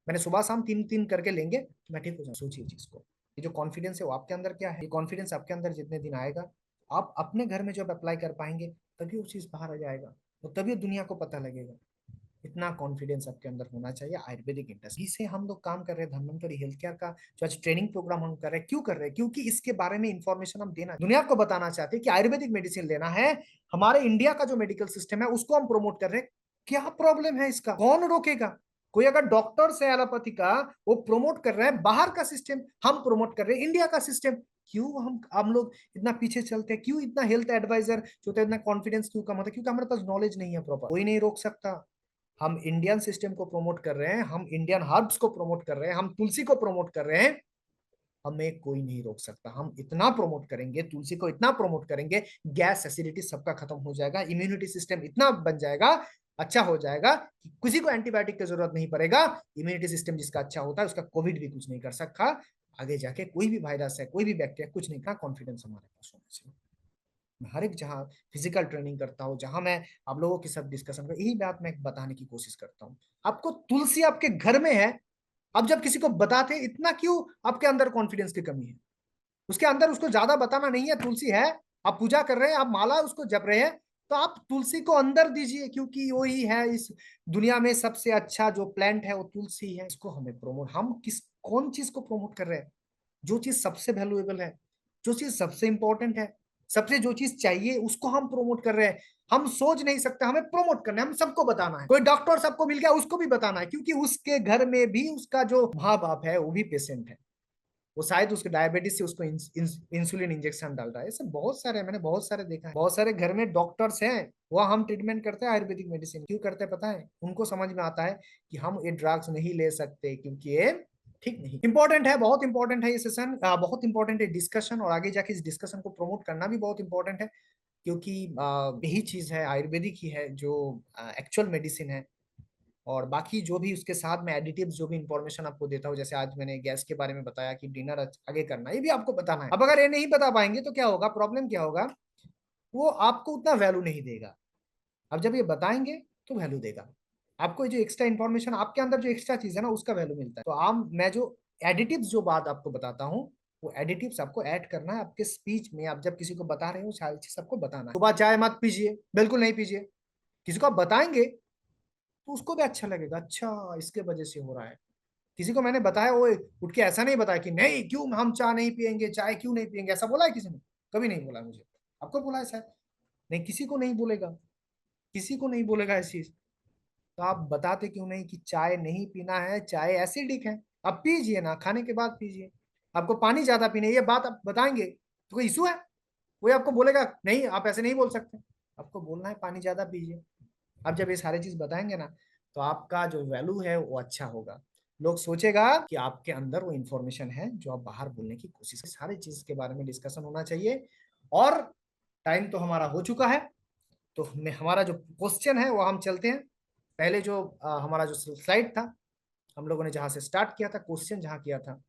मैंने सुबह शाम 3-3 करके लेंगे तो मैं ठीक हो जाऊँ। सोचिए चीज को, ये जो कॉन्फिडेंस है वो आपके अंदर क्या है? ये कॉन्फिडेंस आपके अंदर जितने दिन आएगा, आप अपने घर में जब अप्लाई कर पाएंगे, तभी वो चीज बाहर आ जाएगा, और तभी दुनिया को पता लगेगा। इतना कॉन्फिडेंस आपके अंदर होना चाहिए। आयुर्वेदिक इंडस्ट्री से हम लोग काम कर रहे हैं, धन्वंतरी हेल्थ केयर का जो आज ट्रेनिंग प्रोग्राम हम कर रहे हैं, क्यों कर रहे हैं? क्योंकि इसके बारे में इंफॉर्मेशन हम देना, दुनिया को बताना चाहते हैं कि आयुर्वेदिक मेडिसिन लेना है। हमारे इंडिया का जो मेडिकल सिस्टम है उसको हम प्रमोट कर रहे हैं। क्या प्रॉब्लम है इसका? कौन रोकेगा? कोई अगर डॉक्टर से एलोपैथी का वो प्रमोट कर रहे हैं, बाहर का सिस्टम हम प्रमोट कर रहे हैं, इंडिया का सिस्टम, क्यों हम लोग इतना पीछे चलते हैं? क्यों इतना हेल्थ एडवाइजर जो होता है इतना कॉन्फिडेंस क्यों कम होता है? क्योंकि हमारे पास नॉलेज नहीं है प्रॉपर। कोई नहीं रोक सकता। हम इंडियन सिस्टम को प्रमोट कर रहे हैं, हम इंडियन हर्ब्स को प्रमोट कर रहे हैं, हम तुलसी को प्रमोट कर रहे हैं। हमें कोई नहीं रोक सकता। हम इतना प्रमोट करेंगे, तुलसी को इतना प्रमोट करेंगे, गैस एसिडिटी सबका खत्म हो जाएगा, इम्यूनिटी सिस्टम इतना बन जाएगा, अच्छा हो जाएगा कि किसी को एंटीबायोटिक की जरूरत नहीं पड़ेगा। इम्यूनिटी सिस्टम जिसका अच्छा होता है उसका कोविड भी कुछ नहीं कर सकता। आगे जाके कोई भी वायरस है, कोई भी बैक्टीरिया कुछ नहीं का, कॉन्फिडेंस हमारे पास होना चाहिए। मैं हर एक जहाँ फिजिकल ट्रेनिंग करता हूँ, जहां मैं आप लोगों के साथ डिस्कशन कर, यही बात मैं बताने की कोशिश करता हूँ। आपको तुलसी आपके घर में है, अब जब किसी को बताते इतना क्यों आपके अंदर कॉन्फिडेंस की कमी है? उसके अंदर उसको ज्यादा बताना नहीं है, तुलसी है, आप पूजा कर रहे हैं, आप माला उसको जप रहे हैं, तो आप तुलसी को अंदर दीजिए, क्योंकि वही है इस दुनिया में सबसे अच्छा जो प्लांट है वो तुलसी है। इसको हमें प्रमोट, हम किस कौन चीज को प्रमोट कर रहे हैं? जो चीज सबसे वैल्यूएबल है, जो चीज सबसे इंपॉर्टेंट है, सबसे जो चीज चाहिए उसको हम प्रमोट कर रहे हैं। हम सोच नहीं सकते, हमें प्रमोट करना है, हम सबको बताना है। कोई डॉक्टर सबको मिल गया उसको भी बताना है, क्योंकि उसके घर में भी उसका जो माँ बाप है वो भी पेशेंट है। वो शायद उसके डायबिटीज से उसको इंसुलिन इंजेक्शन डाल रहा है। ऐसे बहुत सारे, मैंने बहुत सारे देखा है। बहुत सारे घर में डॉक्टर्स हैं, वो हम ट्रीटमेंट करते हैं आयुर्वेदिक मेडिसिन। क्यों करते हैं पता है? उनको समझ में आता है कि हम ये ड्रग्स नहीं ले सकते क्योंकि ये ठीक नहीं। इंपॉर्टेंट है, बहुत इंपॉर्टेंट है ये सेशन, बहुत इंपॉर्टेंट है डिस्कशन, और आगे जाके इस डिस्कशन को प्रमोट करना भी बहुत इंपॉर्टेंट है, क्योंकि यही चीज है, आयुर्वेदिक ही है जो एक्चुअल मेडिसिन है। और बाकी जो भी उसके साथ में एडिटिव्स, जो भी इंफॉर्मेशन आपको देता हूँ, जैसे आज मैंने गैस के बारे में बताया कि डिनर आगे करना है, ये भी आपको बताना है। अब अगर ये नहीं बता पाएंगे तो क्या होगा, प्रॉब्लम क्या होगा, वो आपको उतना वैल्यू नहीं देगा। अब जब ये बताएंगे तो वैल्यू देगा आपको। जो एक्स्ट्रा इन्फॉर्मेशन आपके अंदर, जो एक्स्ट्रा चीज है ना, उसका वैल्यू मिलता है। तो आप, मैं जो एडिटिव्स जो बात आपको बताता हूँ, वो एडिटिव्स आपको ऐड करना है आपके स्पीच में। आप जब किसी को बता रहे हो, सारी चीज आपको बताना है। सुबह चाय मत पीजिए, बिल्कुल नहीं पीजिए। किसी को आप बताएंगे तो उसको भी अच्छा लगेगा, अच्छा इसके वजह से हो रहा है। किसी को मैंने बताया, वो उठ के ऐसा नहीं बताया कि नहीं क्यों हम चाय नहीं पियेंगे, चाय क्यों नहीं पियेंगे, ऐसा बोला है किसी ने? कभी नहीं बोला मुझे। आपको बोला है शायद? नहीं, किसी को नहीं बोलेगा, किसी को नहीं बोलेगा ऐसी चीज। तो आप बताते क्यों नहीं कि चाय नहीं पीना है, चाय एसिडिक है, आप पीजिए ना, खाने के बाद पीजिए। आपको पानी ज्यादा पीना है, ये बात आप बताएंगे तो कोई इशू है? कोई आपको बोलेगा नहीं आप ऐसे नहीं बोल सकते? आपको बोलना है पानी ज्यादा पीजिए। आप जब ये सारी चीज बताएंगे ना, तो आपका जो वैल्यू है वो अच्छा होगा। लोग सोचेगा कि आपके अंदर वो इंफॉर्मेशन है जो आप बाहर बोलने की कोशिश। सारी चीज के बारे में डिस्कशन होना चाहिए। और टाइम तो हमारा हो चुका है, तो हमारा जो क्वेश्चन है वो हम चलते हैं। पहले जो हमारा जो स्लाइड था, हम लोगों ने जहां से स्टार्ट किया था, क्वेश्चन जहां किया था,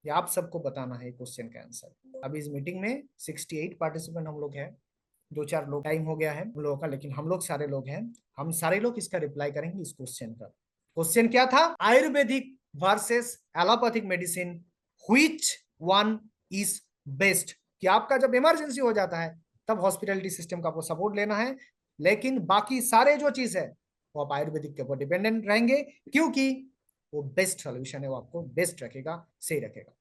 ये आप सबको बताना है क्वेश्चन का आंसर। अभी इस मीटिंग में 68 पार्टिसिपेंट हम लोग हैं। दो चार लोग टाइम हो गया है उन लोगों का, लेकिन हम लोग सारे लोग हैं। हम सारे लोग इसका रिप्लाई करेंगे इस क्वेश्चन का। क्वेश्चन क्या था? Ayurvedic versus allopathic medicine, which one is best? कि आपका जब इमरजेंसी हो जाता है तब हॉस्पिटलिटी सिस्टम का आपको सपोर्ट लेना है, लेकिन बाकी सारे जो चीज है वो आप आयुर्वेदिक के ऊपर डिपेंडेंट रहेंगे, क्योंकि वो बेस्ट सोल्यूशन है, वो आपको बेस्ट रखेगा, सही रखेगा।